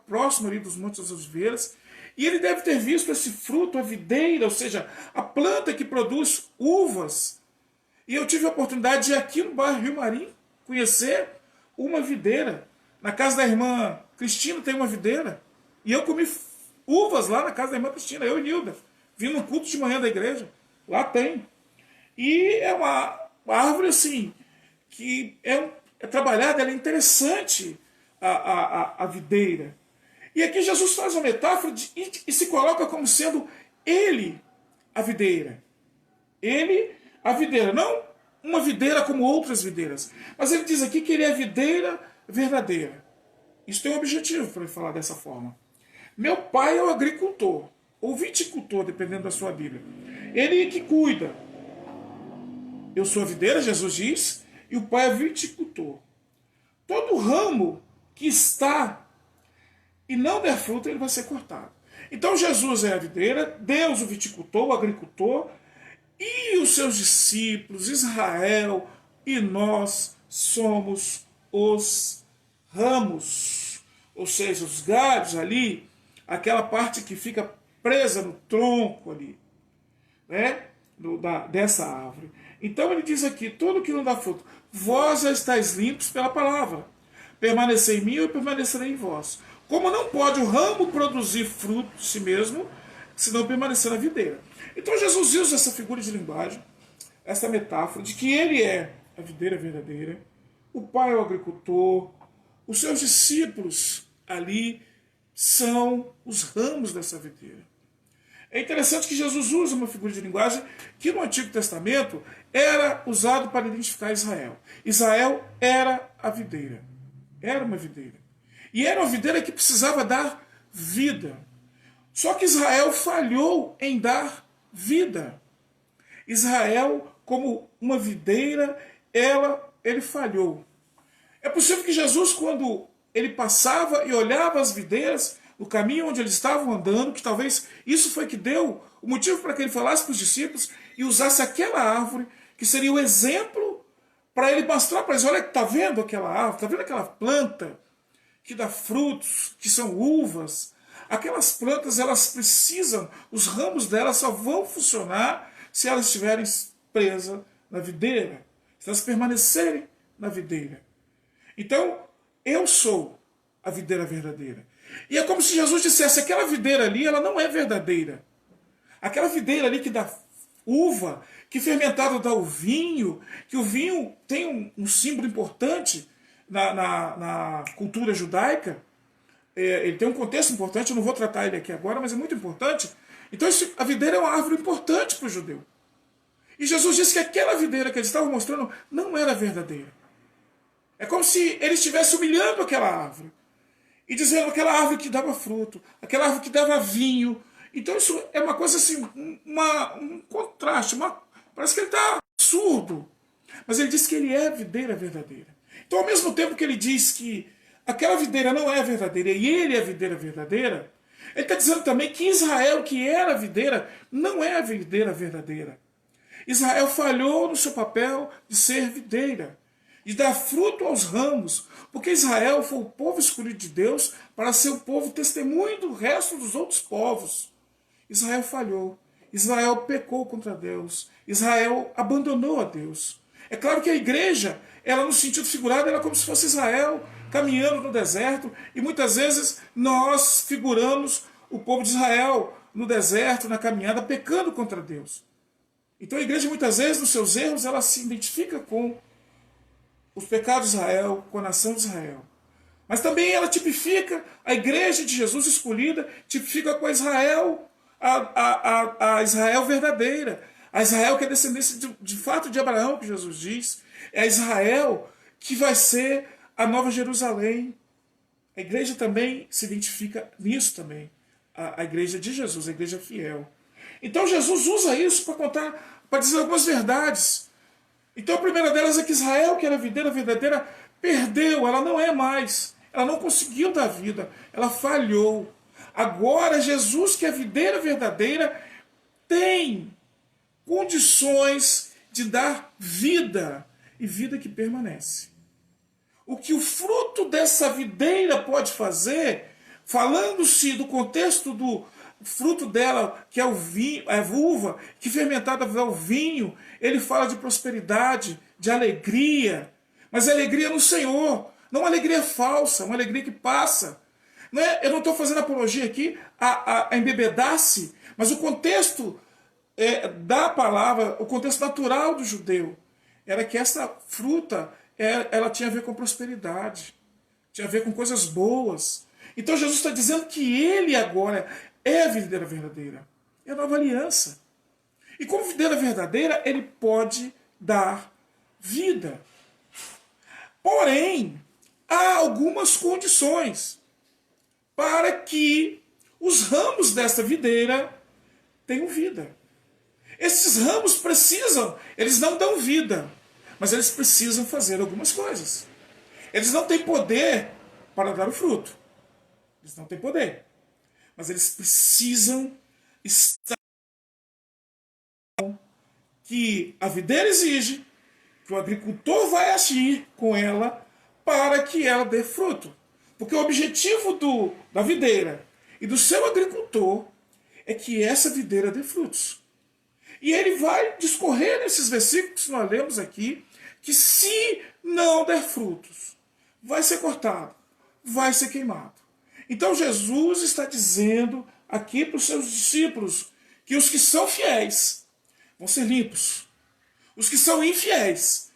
próximo ali dos Montes das Oliveiras, e ele deve ter visto esse fruto, a videira, ou seja, a planta que produz uvas. E eu tive a oportunidade de ir aqui no bairro Rio Marim conhecer uma videira. Na casa da irmã Cristina tem uma videira. E eu comi uvas lá na casa da irmã Cristina, eu e Nilda. Vim no culto de manhã da igreja. Lá tem. E é uma árvore assim, que é trabalhada, ela é interessante, a videira. E aqui Jesus faz uma metáfora e se coloca como sendo ele a videira. Ele a videira, não uma videira como outras videiras. Mas ele diz aqui que ele é a videira verdadeira. Isso tem um objetivo para ele falar dessa forma. Meu pai é o agricultor, ou viticultor, dependendo da sua Bíblia. Ele que cuida. Eu sou a videira, Jesus diz, e o pai é viticultor. Todo ramo que está e não der fruto, ele vai ser cortado. Então Jesus é a videira, Deus o viticultor, o agricultor, e os seus discípulos, Israel, e nós somos os ramos. Ou seja, os galhos ali, aquela parte que fica presa no tronco ali, né, dessa árvore. Então ele diz aqui, tudo que não dá fruto, vós já estáis limpos pela palavra. Permanecei em mim e eu permanecerei em vós. Como não pode o ramo produzir fruto de si mesmo, se não permanecer na videira. Então Jesus usa essa figura de linguagem, essa metáfora de que ele é a videira verdadeira, o pai é o agricultor, os seus discípulos ali são os ramos dessa videira. É interessante que Jesus usa uma figura de linguagem que no Antigo Testamento era usado para identificar Israel. Israel era a videira. Era uma videira. E era uma videira que precisava dar vida. Só que Israel falhou em dar vida. Israel, como uma videira, ele falhou. É possível que Jesus, quando ele passava e olhava as videiras, no caminho onde eles estavam andando, que talvez isso foi que deu o motivo para que ele falasse para os discípulos e usasse aquela árvore, que seria o exemplo para ele mostrar para eles, olha, está vendo aquela árvore, está vendo aquela planta que dá frutos, que são uvas? Aquelas plantas, elas precisam, os ramos delas só vão funcionar se elas estiverem presas na videira, se elas permanecerem na videira. Então, eu sou a videira verdadeira. E é como se Jesus dissesse, aquela videira ali, ela não é verdadeira. Aquela videira ali que dá uva, que fermentado dá o vinho, que o vinho tem um símbolo importante na cultura judaica, ele tem um contexto importante, eu não vou tratar ele aqui agora, mas é muito importante. Então a videira é uma árvore importante para o judeu. E Jesus disse que aquela videira que eles estavam mostrando não era verdadeira. É como se ele estivesse humilhando aquela árvore. E dizendo aquela árvore que dava fruto, aquela árvore que dava vinho. Então isso é uma coisa assim, um contraste, parece que ele está absurdo. Mas ele diz que ele é a videira verdadeira. Então ao mesmo tempo que ele diz que aquela videira não é verdadeira e ele é a videira verdadeira, ele está dizendo também que Israel, que era a videira, não é a videira verdadeira. Israel falhou no seu papel de ser videira, de dar fruto aos ramos, porque Israel foi o povo escolhido de Deus para ser o povo testemunho do resto dos outros povos. Israel falhou, Israel pecou contra Deus, Israel abandonou a Deus. É claro que a igreja, ela no sentido figurado, ela é como se fosse Israel caminhando no deserto, e muitas vezes nós figuramos o povo de Israel no deserto, na caminhada, pecando contra Deus. Então a igreja muitas vezes, nos seus erros, ela se identifica com os pecados de Israel, com a nação de Israel. Mas também ela tipifica a igreja de Jesus escolhida, tipifica com a Israel, a Israel verdadeira, a Israel que é descendência de fato de Abraão, que Jesus diz. É a Israel que vai ser a nova Jerusalém. A igreja também se identifica nisso também. A igreja de Jesus, a igreja fiel. Então Jesus usa isso para contar, para dizer algumas verdades. Então a primeira delas é que Israel, que era a videira verdadeira, perdeu, ela não é mais. Ela não conseguiu dar vida, ela falhou. Agora Jesus, que é a videira verdadeira, tem condições de dar vida, e vida que permanece. O que o fruto dessa videira pode fazer, falando-se do contexto do fruto dela, que é o vinho, a uva, que fermentada é o vinho, ele fala de prosperidade, de alegria, mas é alegria no Senhor, não uma alegria falsa, uma alegria que passa. Não é, eu não estou fazendo apologia aqui a embebedar-se, mas o contexto da palavra, o contexto natural do judeu, era que essa fruta ela tinha a ver com prosperidade, tinha a ver com coisas boas. Então Jesus está dizendo que ele agora é a videira verdadeira, é a nova aliança. E como videira verdadeira, ele pode dar vida. Porém, há algumas condições para que os ramos desta videira tenham vida. Esses ramos precisam, eles não dão vida, mas eles precisam fazer algumas coisas. Eles não têm poder para dar o fruto. Eles não têm poder. Mas eles precisam estar que a videira exige, que o agricultor vai agir com ela para que ela dê fruto. Porque o objetivo da videira e do seu agricultor é que essa videira dê frutos. E ele vai discorrer nesses versículos que nós lemos aqui, que se não der frutos, vai ser cortado, vai ser queimado. Então Jesus está dizendo aqui para os seus discípulos que os que são fiéis vão ser limpos. Os que são infiéis,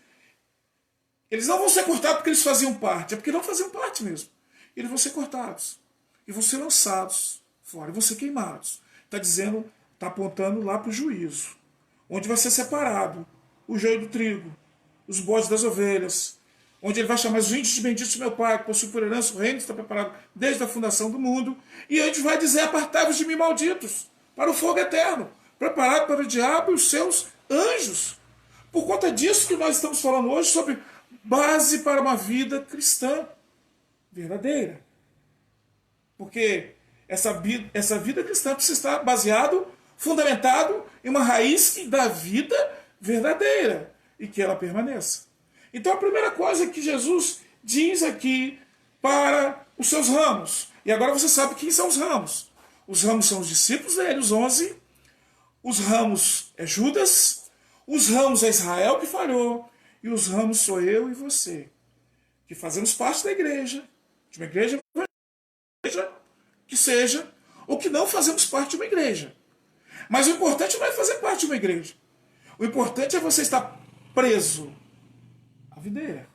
eles não vão ser cortados porque eles faziam parte, é porque não faziam parte mesmo. Eles vão ser cortados e vão ser lançados fora, e vão ser queimados. Está dizendo, está apontando lá para o juízo, onde vai ser separado o joio do trigo, os bodes das ovelhas, onde ele vai chamar os índios de benditos do meu Pai, que possui por herança o reino que está preparado desde a fundação do mundo, e onde vai dizer, apartai-vos de mim, malditos, para o fogo eterno, preparado para o diabo e os seus anjos. Por conta disso que nós estamos falando hoje sobre base para uma vida cristã verdadeira. Porque essa vida cristã precisa estar baseado, fundamentado em uma raiz que dá vida verdadeira e que ela permaneça. Então a primeira coisa que Jesus diz aqui para os seus ramos. E agora você sabe quem são os ramos. Os ramos são os discípulos dele, os 11. Os ramos é Judas. Os ramos é Israel que falhou. E os ramos sou eu e você, que fazemos parte da igreja. De uma igreja que seja, ou que não fazemos parte de uma igreja. Mas o importante não é fazer parte de uma igreja. O importante é você estar preso à videira.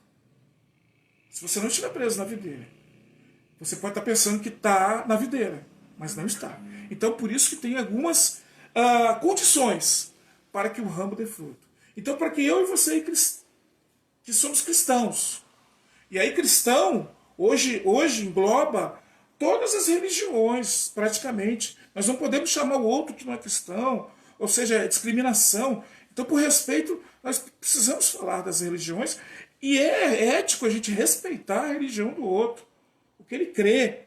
Se você não estiver preso na videira, você pode estar pensando que está na videira, mas não está. Então, por isso que tem algumas condições para que o ramo dê fruto. Então, para que eu e você, que somos cristãos, e aí cristão, hoje engloba todas as religiões, praticamente. Nós não podemos chamar o outro que não é cristão, ou seja, é discriminação. Então, por respeito, nós precisamos falar das religiões, e é ético a gente respeitar a religião do outro, o que ele crê.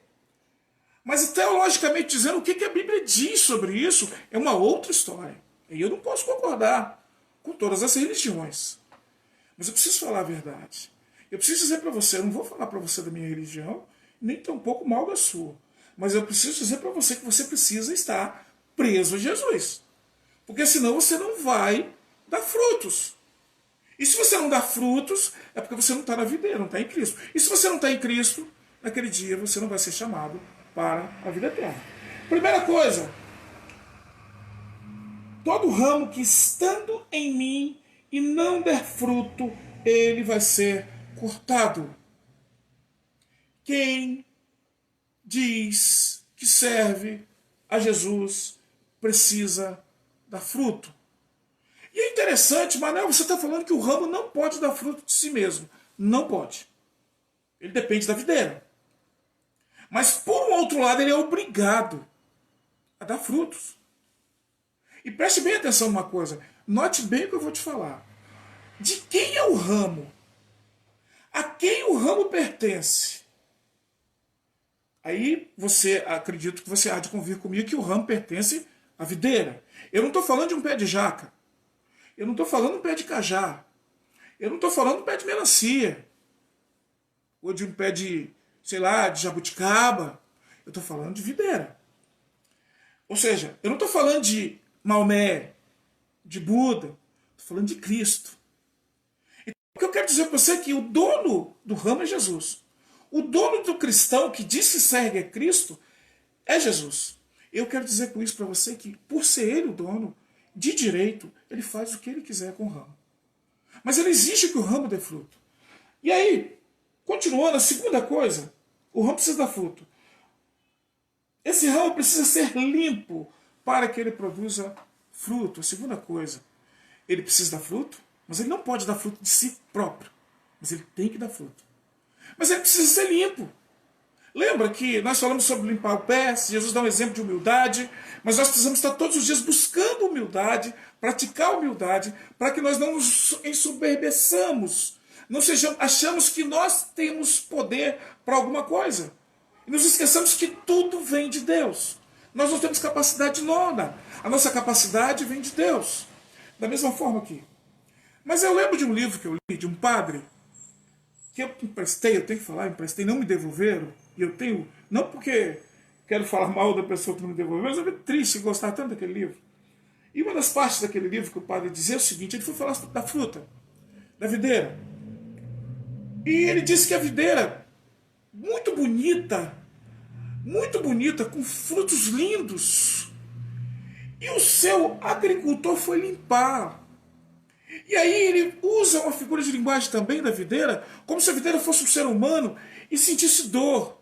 Mas teologicamente dizendo, o que a Bíblia diz sobre isso é uma outra história. E eu não posso concordar com todas as religiões. Mas eu preciso falar a verdade. Eu preciso dizer para você, eu não vou falar para você da minha religião, nem tampouco mal da sua. Mas eu preciso dizer para você que você precisa estar preso a Jesus. Porque senão você não vai dar frutos. E se você não dá frutos, é porque você não está na videira, não está em Cristo. E se você não está em Cristo, naquele dia você não vai ser chamado para a vida eterna. Primeira coisa, todo ramo que estando em mim e não der fruto, ele vai ser cortado. Quem diz que serve a Jesus precisa dar fruto. E é interessante, Manuel, você está falando que o ramo não pode dar fruto de si mesmo. Não pode. Ele depende da videira. Mas, por um outro lado, ele é obrigado a dar frutos. E preste bem atenção numa coisa. Note bem o que eu vou te falar. De quem é o ramo? A quem o ramo pertence? Aí você, acredito que você há de convir comigo que o ramo pertence à videira. Eu não estou falando de um pé de jaca. Eu não estou falando de um pé de cajá. Eu não estou falando de um pé de melancia. Ou de um pé de, sei lá, de jabuticaba. Eu estou falando de videira. Ou seja, eu não estou falando de Maomé, de Buda. Estou falando de Cristo. Então, o que eu quero dizer para você é que o dono do ramo é Jesus. O dono do cristão que diz que segue a Cristo é Jesus. Eu quero dizer com isso para você que, por ser ele o dono, de direito, ele faz o que ele quiser com o ramo. Mas ele exige que o ramo dê fruto. E aí, continuando, a segunda coisa, o ramo precisa dar fruto. Esse ramo precisa ser limpo para que ele produza fruto. A segunda coisa, ele precisa dar fruto, mas ele não pode dar fruto de si próprio. Mas ele tem que dar fruto. Mas ele precisa ser limpo. Lembra que nós falamos sobre limpar o pé, Jesus dá um exemplo de humildade, mas nós precisamos estar todos os dias buscando humildade, praticar humildade, para que nós não nos ensoberbeçamos, não sejamos, achamos que nós temos poder para alguma coisa. E nos esqueçamos que tudo vem de Deus. Nós não temos capacidade nona. A nossa capacidade vem de Deus. Da mesma forma aqui. Mas eu lembro de um livro que eu li, de um padre, que eu emprestei, eu tenho que falar, emprestei, não me devolveram. E eu tenho, não porque quero falar mal da pessoa que não me devolveu, mas eu fico triste gostar tanto daquele livro. E uma das partes daquele livro que o padre dizia é o seguinte, ele foi falar da fruta, da videira. E ele disse que a videira, muito bonita, com frutos lindos. E o seu agricultor foi limpar. E aí ele usa uma figura de linguagem também da videira, como se a videira fosse um ser humano e sentisse dor.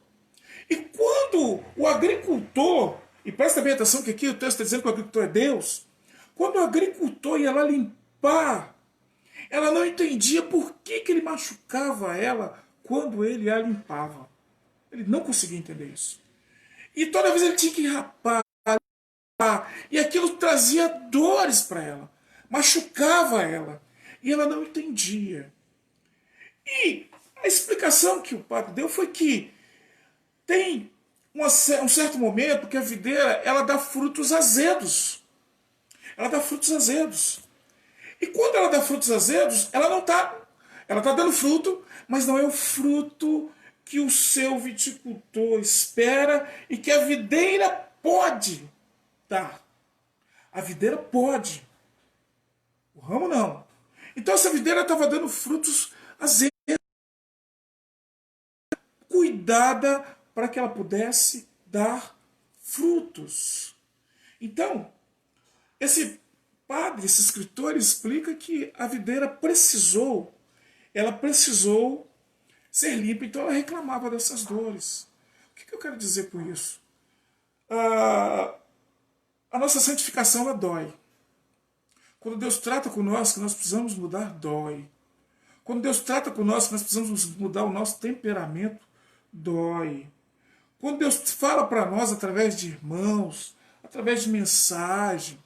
E quando o agricultor, e presta bem atenção que aqui o texto está dizendo que o agricultor é Deus, quando o agricultor ia lá limpar, ela não entendia por que ele machucava ela quando ele a limpava. Ele não conseguia entender isso. E toda vez ele tinha que rapar, e aquilo trazia dores para ela, machucava ela, e ela não entendia. E a explicação que o padre deu foi que tem um certo momento que a videira ela dá frutos azedos. Ela dá frutos azedos. E quando ela dá frutos azedos, ela não está Ela está dando fruto, mas não é o fruto que o seu viticultor espera e que a videira pode dar. A videira pode. O ramo não. Então essa videira estava dando frutos azedos, cuidada para que ela pudesse dar frutos. Então, esse padre, esse escritor, explica que a videira ela precisou ser limpa, então ela reclamava dessas dores. O que eu quero dizer com isso? A nossa santificação, ela dói. Quando Deus trata com nós que nós precisamos mudar, dói. Quando Deus trata com nós que nós precisamos mudar o nosso temperamento, dói. Quando Deus fala para nós através de irmãos, através de mensagem,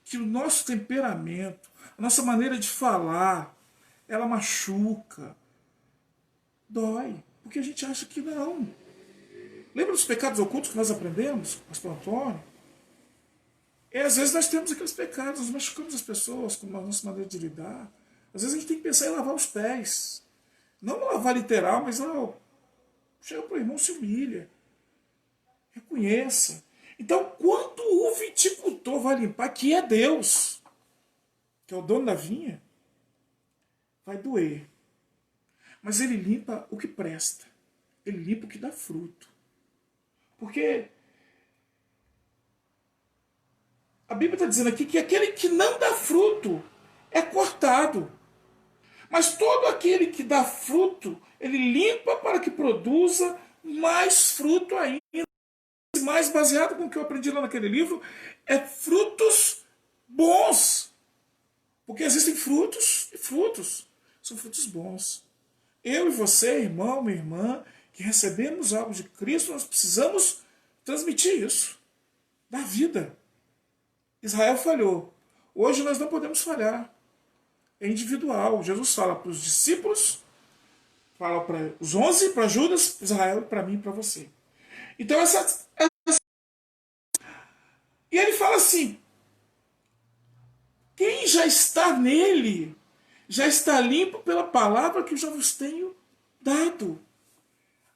que o nosso temperamento, a nossa maneira de falar, ela machuca, dói, porque a gente acha que não. Lembra dos pecados ocultos que nós aprendemos, pastor Antônio? Às vezes nós temos aqueles pecados, nós machucamos as pessoas com a nossa maneira de lidar. Às vezes a gente tem que pensar em lavar os pés. Não lavar literal, mas chega para o irmão, se humilha. Reconheça. Então, quando o viticultor vai limpar, que é Deus, que é o dono da vinha, vai doer. Mas ele limpa o que presta. Ele limpa o que dá fruto. Porque a Bíblia está dizendo aqui que aquele que não dá fruto é cortado. Mas todo aquele que dá fruto, ele limpa para que produza mais fruto ainda. Mais baseado com o que eu aprendi lá naquele livro, é frutos bons. Porque existem frutos e frutos. São frutos bons. Eu e você, irmão, minha irmã, que recebemos algo de Cristo, nós precisamos transmitir isso. Da vida. Israel falhou. Hoje nós não podemos falhar. É individual. Jesus fala para os discípulos, fala para os 11, para Judas, para Israel, para mim e para você. Então e ele fala assim, quem já está nele, já está limpo pela palavra que eu já vos tenho dado.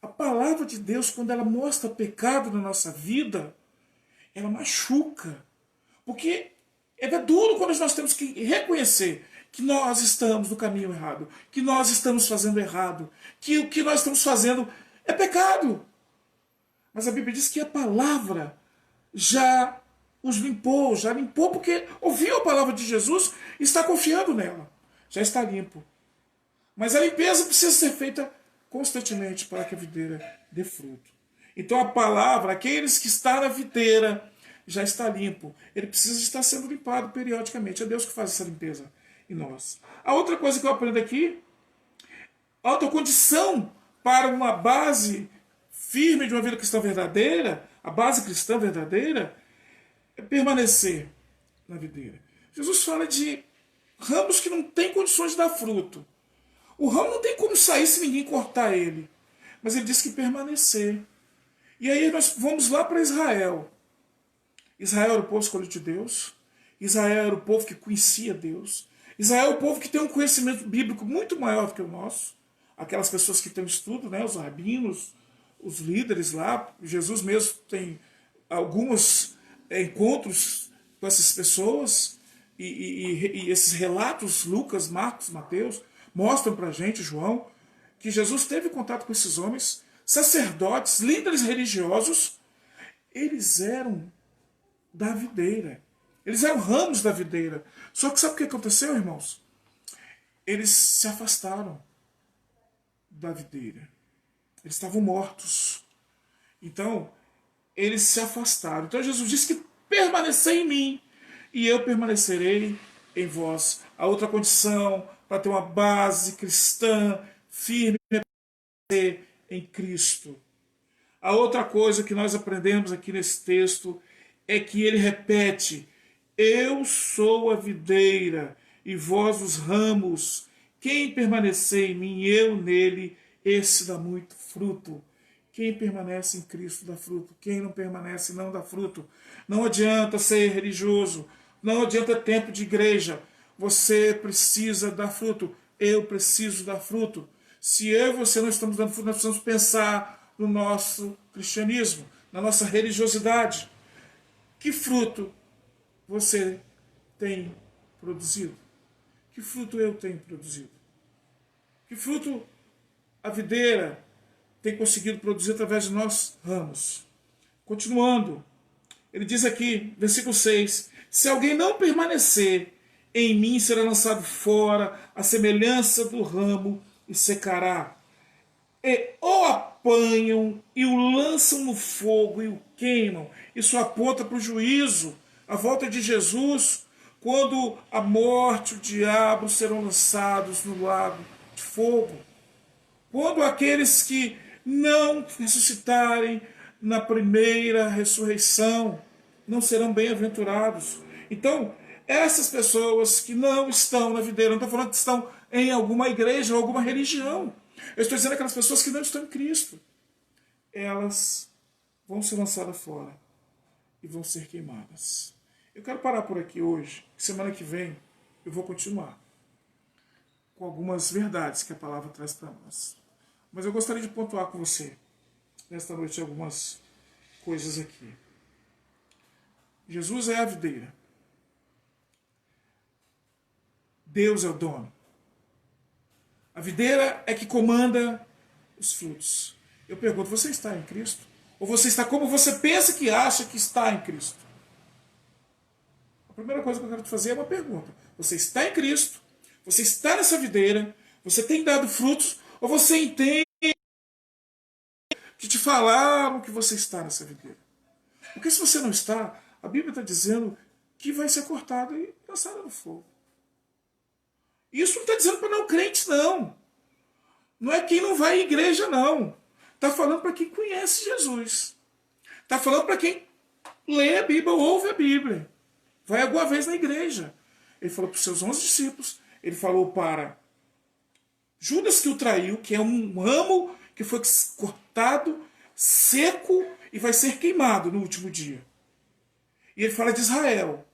A palavra de Deus, quando ela mostra pecado na nossa vida, ela machuca. Porque é duro quando nós temos que reconhecer que nós estamos no caminho errado, que nós estamos fazendo errado, que o que nós estamos fazendo é pecado. Mas a Bíblia diz que a palavra já os limpou, já limpou porque ouviu a palavra de Jesus e está confiando nela. Já está limpo. Mas a limpeza precisa ser feita constantemente para que a videira dê fruto. Então a palavra, aqueles que estão na videira, já está limpo. Ele precisa estar sendo limpado periodicamente. É Deus que faz essa limpeza em nós. A outra coisa que eu aprendo aqui, a outra condição para uma base firme de uma vida cristã verdadeira, a base cristã verdadeira, é permanecer na videira. Jesus fala de ramos que não têm condições de dar fruto. O ramo não tem como sair se ninguém cortar ele. Mas ele diz que permanecer. E aí nós vamos lá para Israel. Israel era o povo escolhido de Deus. Israel era o povo que conhecia Deus. Israel é o povo que tem um conhecimento bíblico muito maior do que o nosso. Aquelas pessoas que têm estudo, né, os rabinos, os líderes lá. Jesus mesmo tem alguns encontros com essas pessoas. E esses relatos, Lucas, Marcos, Mateus, mostram para a gente, João, que Jesus teve contato com esses homens, sacerdotes, líderes religiosos. Eles eram da videira. Eles eram ramos da videira. Só que sabe o que aconteceu, irmãos? Eles se afastaram da videira. Eles estavam mortos. Então, eles se afastaram. Então Jesus disse que permanecei em mim e eu permanecerei em vós. A outra condição para ter uma base cristã firme é em Cristo. A outra coisa que nós aprendemos aqui nesse texto é que ele repete: eu sou a videira e vós os ramos. Quem permanecer em mim e eu nele, esse dá muito fruto. Quem permanece em Cristo dá fruto. Quem não permanece não dá fruto. Não adianta ser religioso. Não adianta tempo de igreja. Você precisa dar fruto. eu preciso dar fruto. Se eu e você não estamos dando fruto, nós precisamos pensar no nosso cristianismo, na nossa religiosidade. Que fruto você tem produzido? Que fruto eu tenho produzido? Que fruto a videira tem conseguido produzir através de nós ramos? Continuando, ele diz aqui, versículo 6, se alguém não permanecer em mim, será lançado fora, a semelhança do ramo, e secará. E o apanham e o lançam no fogo e o queimam. Isso aponta para o juízo, a volta de Jesus, quando a morte e o diabo serão lançados no lago de fogo. Quando aqueles que não ressuscitarem na primeira ressurreição não serão bem-aventurados. Então, essas pessoas que não estão na videira, não estou falando que estão em alguma igreja ou alguma religião. Eu estou dizendo aquelas pessoas que não estão em Cristo. Elas vão ser lançadas fora e vão ser queimadas. Eu quero parar por aqui hoje. Semana que vem eu vou continuar com algumas verdades que a palavra traz para nós. Mas eu gostaria de pontuar com você nesta noite algumas coisas aqui. Jesus é a videira. Deus é o dono. A videira é que comanda os frutos. Eu pergunto, você está em Cristo? Ou você está como você pensa que acha que está em Cristo? A primeira coisa que eu quero te fazer é uma pergunta. Você está em Cristo? Você está nessa videira? Você tem dado frutos? Ou você entende que te falaram que você está nessa videira? Porque se você não está, a Bíblia está dizendo que vai ser cortado e lançado no fogo. Isso não está dizendo para não crentes, não. Não é quem não vai à igreja, não. Está falando para quem conhece Jesus. Está falando para quem lê a Bíblia, ouve a Bíblia. Vai alguma vez na igreja. Ele falou para os seus 11 discípulos. Ele falou para Judas, que o traiu, que é um ramo que foi cortado, seco e vai ser queimado no último dia. E ele fala de Israel,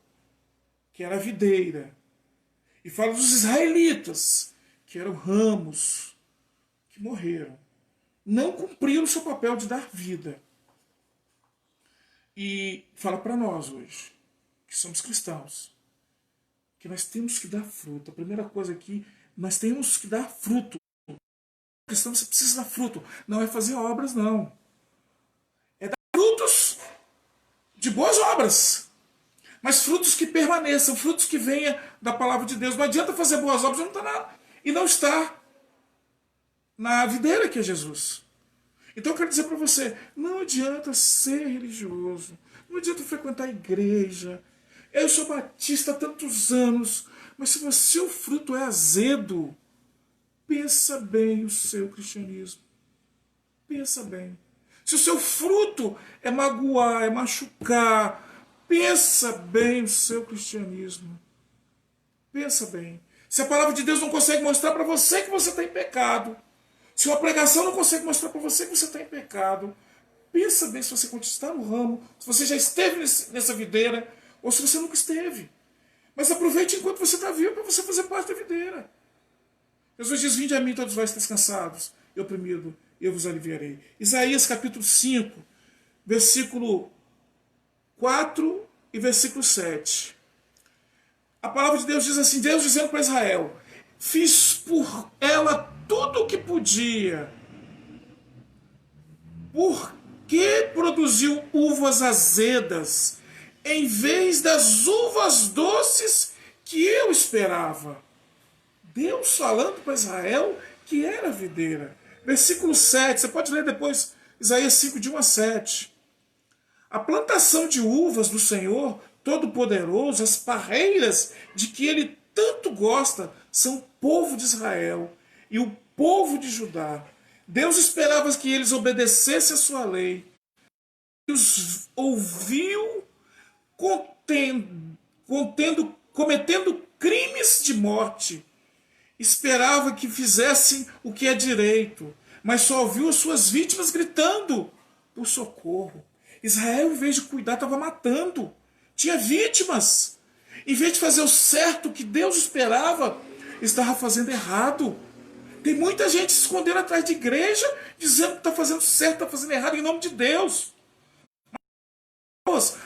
que era a videira. E fala dos israelitas, que eram ramos, que morreram. Não cumpriram o seu papel de dar vida. E fala para nós hoje, que somos cristãos, que nós temos que dar fruto. A primeira coisa aqui, nós temos que dar fruto. O cristão você precisa dar fruto. Não é fazer obras, não. É dar frutos de boas obras. Mas frutos que permaneçam, frutos que venham da palavra de Deus. Não adianta fazer boas obras e não estar na videira que é Jesus. Então eu quero dizer para você, não adianta ser religioso, não adianta frequentar a igreja. Eu sou batista há tantos anos, mas se o seu fruto é azedo, pensa bem o seu cristianismo. Pensa bem. Se o seu fruto é magoar, é machucar, pensa bem o seu cristianismo. Pensa bem. Se a palavra de Deus não consegue mostrar para você que você está em pecado, se uma pregação não consegue mostrar para você que você está em pecado, pensa bem se você está no ramo, se você já esteve nessa videira, ou se você nunca esteve. Mas aproveite enquanto você está vivo para você fazer parte da videira. Jesus diz, vinde a mim todos vós descansados e oprimidos, eu vos aliviarei. Isaías capítulo 5, versículo 4 e versículo 7. A palavra de Deus diz assim, Deus dizendo para Israel, fiz por ela tudo o que podia. Por que produziu uvas azedas em vez das uvas doces que eu esperava? Deus falando para Israel que era videira. Versículo 7, você pode ler depois Isaías 5, de 1 a 7. A plantação de uvas do Senhor Todo-Poderoso, as parreiras de que Ele tanto gosta, são o povo de Israel e o povo de Judá. Deus esperava que eles obedecessem a sua lei. Os ouviu cometendo crimes de morte. Esperava que fizessem o que é direito, mas só ouviu as suas vítimas gritando por socorro. Israel, em vez de cuidar, estava matando. Tinha vítimas. Em vez de fazer o certo que Deus esperava, estava fazendo errado. Tem muita gente se escondendo atrás de igreja, dizendo que está fazendo certo, está fazendo errado em nome de Deus.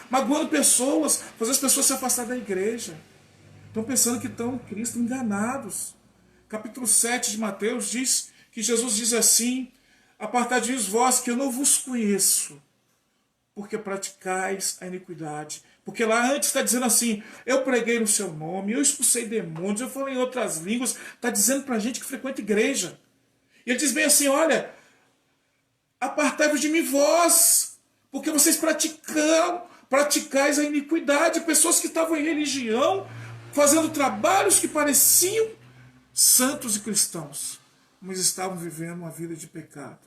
Magoando pessoas, fazendo as pessoas se afastar da igreja. Estão pensando que estão em Cristo, enganados. Capítulo 7 de Mateus diz que Jesus diz assim: apartai-vos vós, que eu não vos conheço, porque praticais a iniquidade. Porque lá antes está dizendo assim: eu preguei no seu nome, eu expulsei demônios, eu falei em outras línguas. Está dizendo para a gente que frequenta igreja. E ele diz bem assim: olha, apartai-vos de mim vós, porque vocês praticais a iniquidade. Pessoas que estavam em religião, fazendo trabalhos que pareciam santos e cristãos, mas estavam vivendo uma vida de pecado,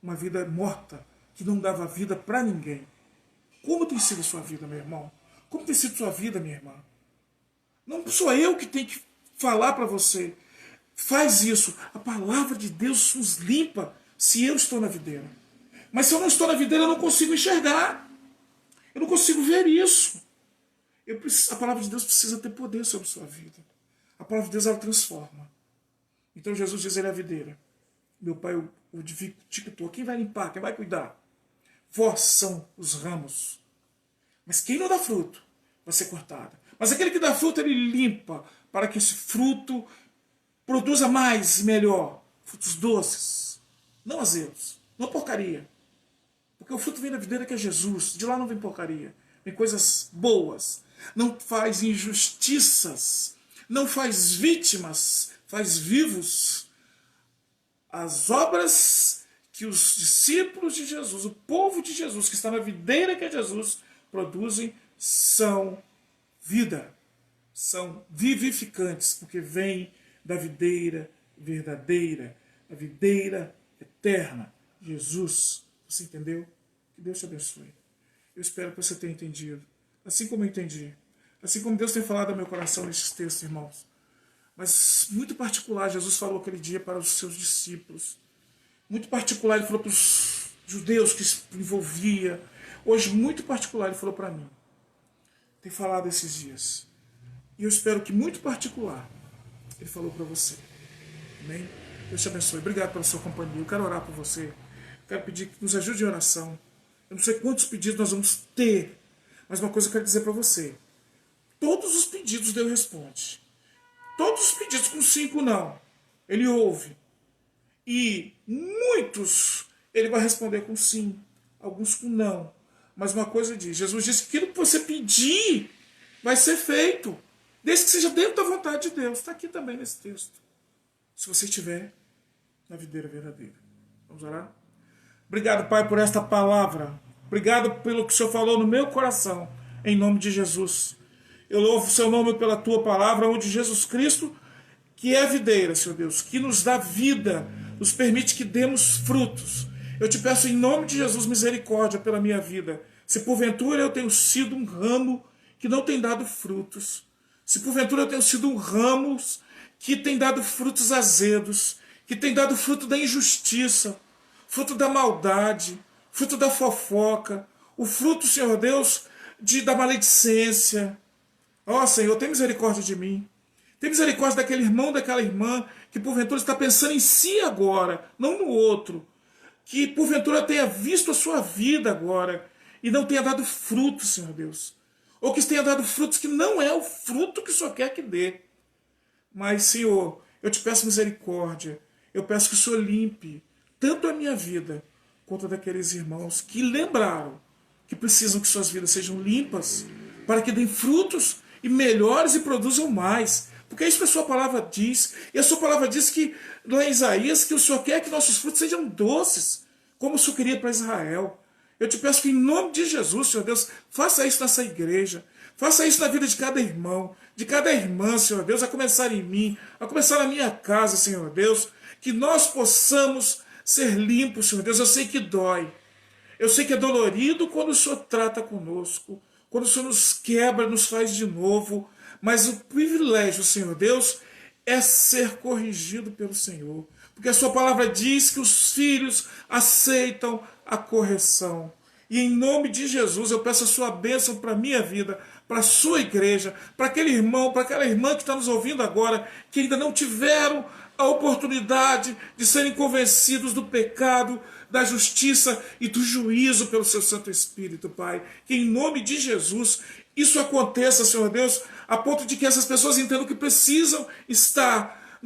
uma vida morta, que não dava vida para ninguém. Como tem sido a sua vida, meu irmão? Como tem sido a sua vida, minha irmã? Não sou eu que tenho que falar para você. Faz isso. A palavra de Deus nos limpa se eu estou na videira. Mas se eu não estou na videira, eu não consigo enxergar. Eu não consigo ver isso. A palavra de Deus precisa ter poder sobre a sua vida. A palavra de Deus, ela transforma. Então Jesus diz: ele é a videira. Meu pai o viticultor. Quem vai limpar? Quem vai cuidar? Vós são os ramos. Mas quem não dá fruto vai ser cortado. Mas aquele que dá fruto, ele limpa para que esse fruto produza mais e melhor. Frutos doces, não azedos, não porcaria. Porque o fruto vem da videira, que é Jesus. De lá não vem porcaria. Vem coisas boas. Não faz injustiças. Não faz vítimas. Faz vivos. As obras que os discípulos de Jesus, o povo de Jesus, que está na videira que é Jesus, produzem, são vida. São vivificantes, porque vêm da videira verdadeira, da videira eterna. Jesus. Você entendeu? Que Deus te abençoe. Eu espero que você tenha entendido. Assim como eu entendi. Assim como Deus tem falado ao meu coração nesses textos, irmãos. Mas muito particular, Jesus falou aquele dia para os seus discípulos. Muito particular, ele falou para os judeus que se envolvia. Hoje, muito particular, ele falou para mim. Tem falado esses dias. E eu espero que muito particular, ele falou para você. Amém? Deus te abençoe. Obrigado pela sua companhia. Eu quero orar por você. Quero pedir que nos ajude em oração. Eu não sei quantos pedidos nós vamos ter, mas uma coisa eu quero dizer para você. Todos os pedidos Deus responde. Todos os pedidos com 5 não. Ele ouve. E muitos ele vai responder com sim. Alguns com não. Mas uma coisa diz. Jesus disse que aquilo que você pedir vai ser feito. Desde que seja dentro da vontade de Deus. Está aqui também nesse texto. Se você estiver na videira verdadeira. Vamos orar? Obrigado, Pai, por esta palavra. Obrigado pelo que o Senhor falou no meu coração. Em nome de Jesus. Eu louvo o seu nome pela tua palavra, onde Jesus Cristo, que é a videira, Senhor Deus, que nos dá vida, nos permite que demos frutos. Eu te peço em nome de Jesus misericórdia pela minha vida. Se porventura eu tenho sido um ramo que não tem dado frutos, se porventura eu tenho sido um ramo que tem dado frutos azedos, que tem dado fruto da injustiça, fruto da maldade, fruto da fofoca, o fruto, Senhor Deus, da maledicência. Ó Senhor, tem misericórdia de mim. Tem misericórdia daquele irmão, daquela irmã, que porventura está pensando em si agora, não no outro. Que porventura tenha visto a sua vida agora e não tenha dado frutos, Senhor Deus. Ou que tenha dado frutos que não é o fruto que o Senhor quer que dê. Mas, Senhor, eu te peço misericórdia. Eu peço que o Senhor limpe tanto a minha vida quanto a daqueles irmãos que lembraram que precisam que suas vidas sejam limpas para que deem frutos e melhores e produzam mais. Porque é isso que a sua palavra diz. E a sua palavra diz que, lá em Isaías, que o Senhor quer que nossos frutos sejam doces, como o Senhor queria para Israel. Eu te peço que, em nome de Jesus, Senhor Deus, faça isso nessa igreja. Faça isso na vida de cada irmão, de cada irmã, Senhor Deus, a começar em mim, a começar na minha casa, Senhor Deus. Que nós possamos ser limpos, Senhor Deus. Eu sei que dói. Eu sei que é dolorido quando o Senhor trata conosco, quando o Senhor nos quebra, nos faz de novo. Mas o privilégio, Senhor Deus, é ser corrigido pelo Senhor. Porque a sua palavra diz que os filhos aceitam a correção. E em nome de Jesus eu peço a sua bênção para a minha vida, para a sua igreja, para aquele irmão, para aquela irmã que está nos ouvindo agora, que ainda não tiveram a oportunidade de serem convencidos do pecado, da justiça e do juízo pelo seu Santo Espírito, Pai. Que em nome de Jesus isso aconteça, Senhor Deus, a ponto de que essas pessoas entendam que precisam estar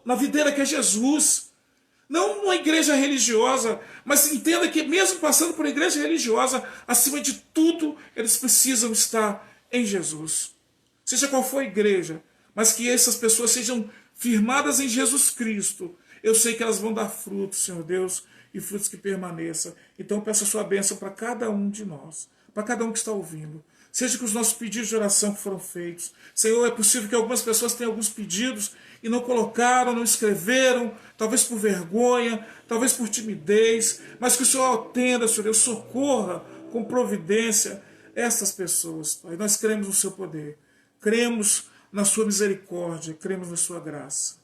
na videira que é Jesus. Não numa igreja religiosa, mas entenda que mesmo passando por uma igreja religiosa, acima de tudo, eles precisam estar em Jesus. Seja qual for a igreja, mas que essas pessoas sejam firmadas em Jesus Cristo. Eu sei que elas vão dar frutos, Senhor Deus, e frutos que permaneçam. Então peço a sua bênção para cada um de nós, para cada um que está ouvindo. Seja que os nossos pedidos de oração que foram feitos. Senhor, é possível que algumas pessoas tenham alguns pedidos e não colocaram, não escreveram, talvez por vergonha, talvez por timidez, mas que o Senhor atenda, Senhor Deus, socorra com providência essas pessoas, Pai. Nós cremos no seu poder, cremos na sua misericórdia, cremos na sua graça.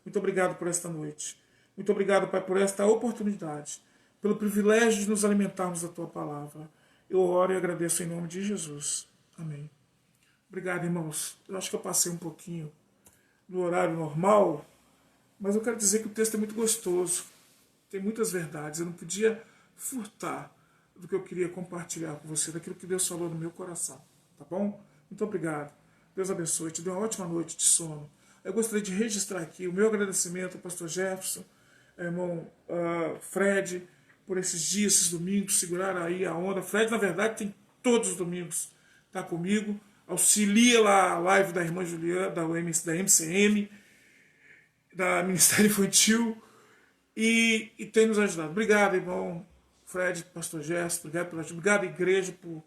Muito obrigado por esta noite. Muito obrigado, Pai, por esta oportunidade, pelo privilégio de nos alimentarmos da tua palavra. Eu oro e agradeço em nome de Jesus. Amém. Obrigado, irmãos. Eu acho que eu passei um pouquinho no horário normal, mas eu quero dizer que o texto é muito gostoso. Tem muitas verdades. Eu não podia furtar do que eu queria compartilhar com você, daquilo que Deus falou no meu coração. Tá bom? Muito obrigado. Deus abençoe. Te dê uma ótima noite de sono. Eu gostaria de registrar aqui o meu agradecimento ao pastor Jefferson, ao irmão Fred, por esses dias, esses domingos, segurar aí a onda. Fred, na verdade, tem todos os domingos, tá comigo. Auxilia lá a live da irmã Juliana, da MCM, da Ministério Infantil, e tem nos ajudado. Obrigado, irmão Fred, pastor Gerson, obrigado pela ajuda. Obrigado, igreja, por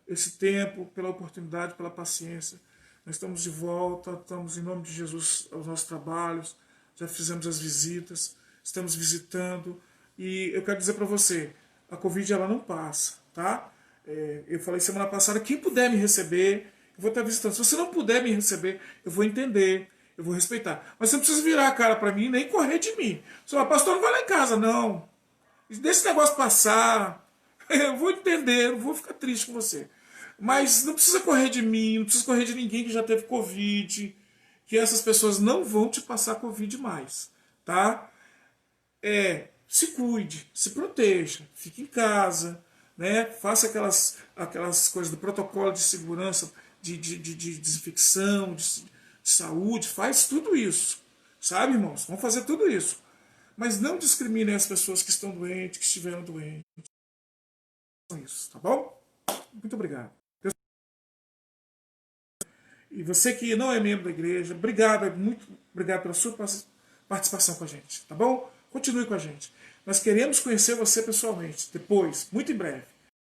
esse tempo, pela oportunidade, pela paciência. Nós estamos de volta, estamos em nome de Jesus aos nossos trabalhos, já fizemos as visitas, estamos visitando, e eu quero dizer para você, a Covid ela não passa, tá? Eu falei semana passada, quem puder me receber, eu vou estar visitando. Se você não puder me receber, eu vou entender, eu vou respeitar. Mas você não precisa virar a cara para mim, nem correr de mim. Você fala, pastor, não vai lá em casa, não. Deixa esse negócio passar. Eu vou entender, eu vou ficar triste com você. Mas não precisa correr de mim, não precisa correr de ninguém que já teve Covid, que essas pessoas não vão te passar Covid mais, tá? Se cuide, se proteja, fique em casa, né? Faça aquelas coisas do protocolo de segurança, de desinfecção, de saúde, faz tudo isso, sabe, irmãos? Vamos fazer tudo isso. Mas não discriminem as pessoas que estão doentes, que estiveram doentes. Isso, tá bom? Muito obrigado. E você que não é membro da igreja, obrigado, muito obrigado pela sua participação com a gente, tá bom? Continue com a gente. Nós queremos conhecer você pessoalmente, depois, muito em breve.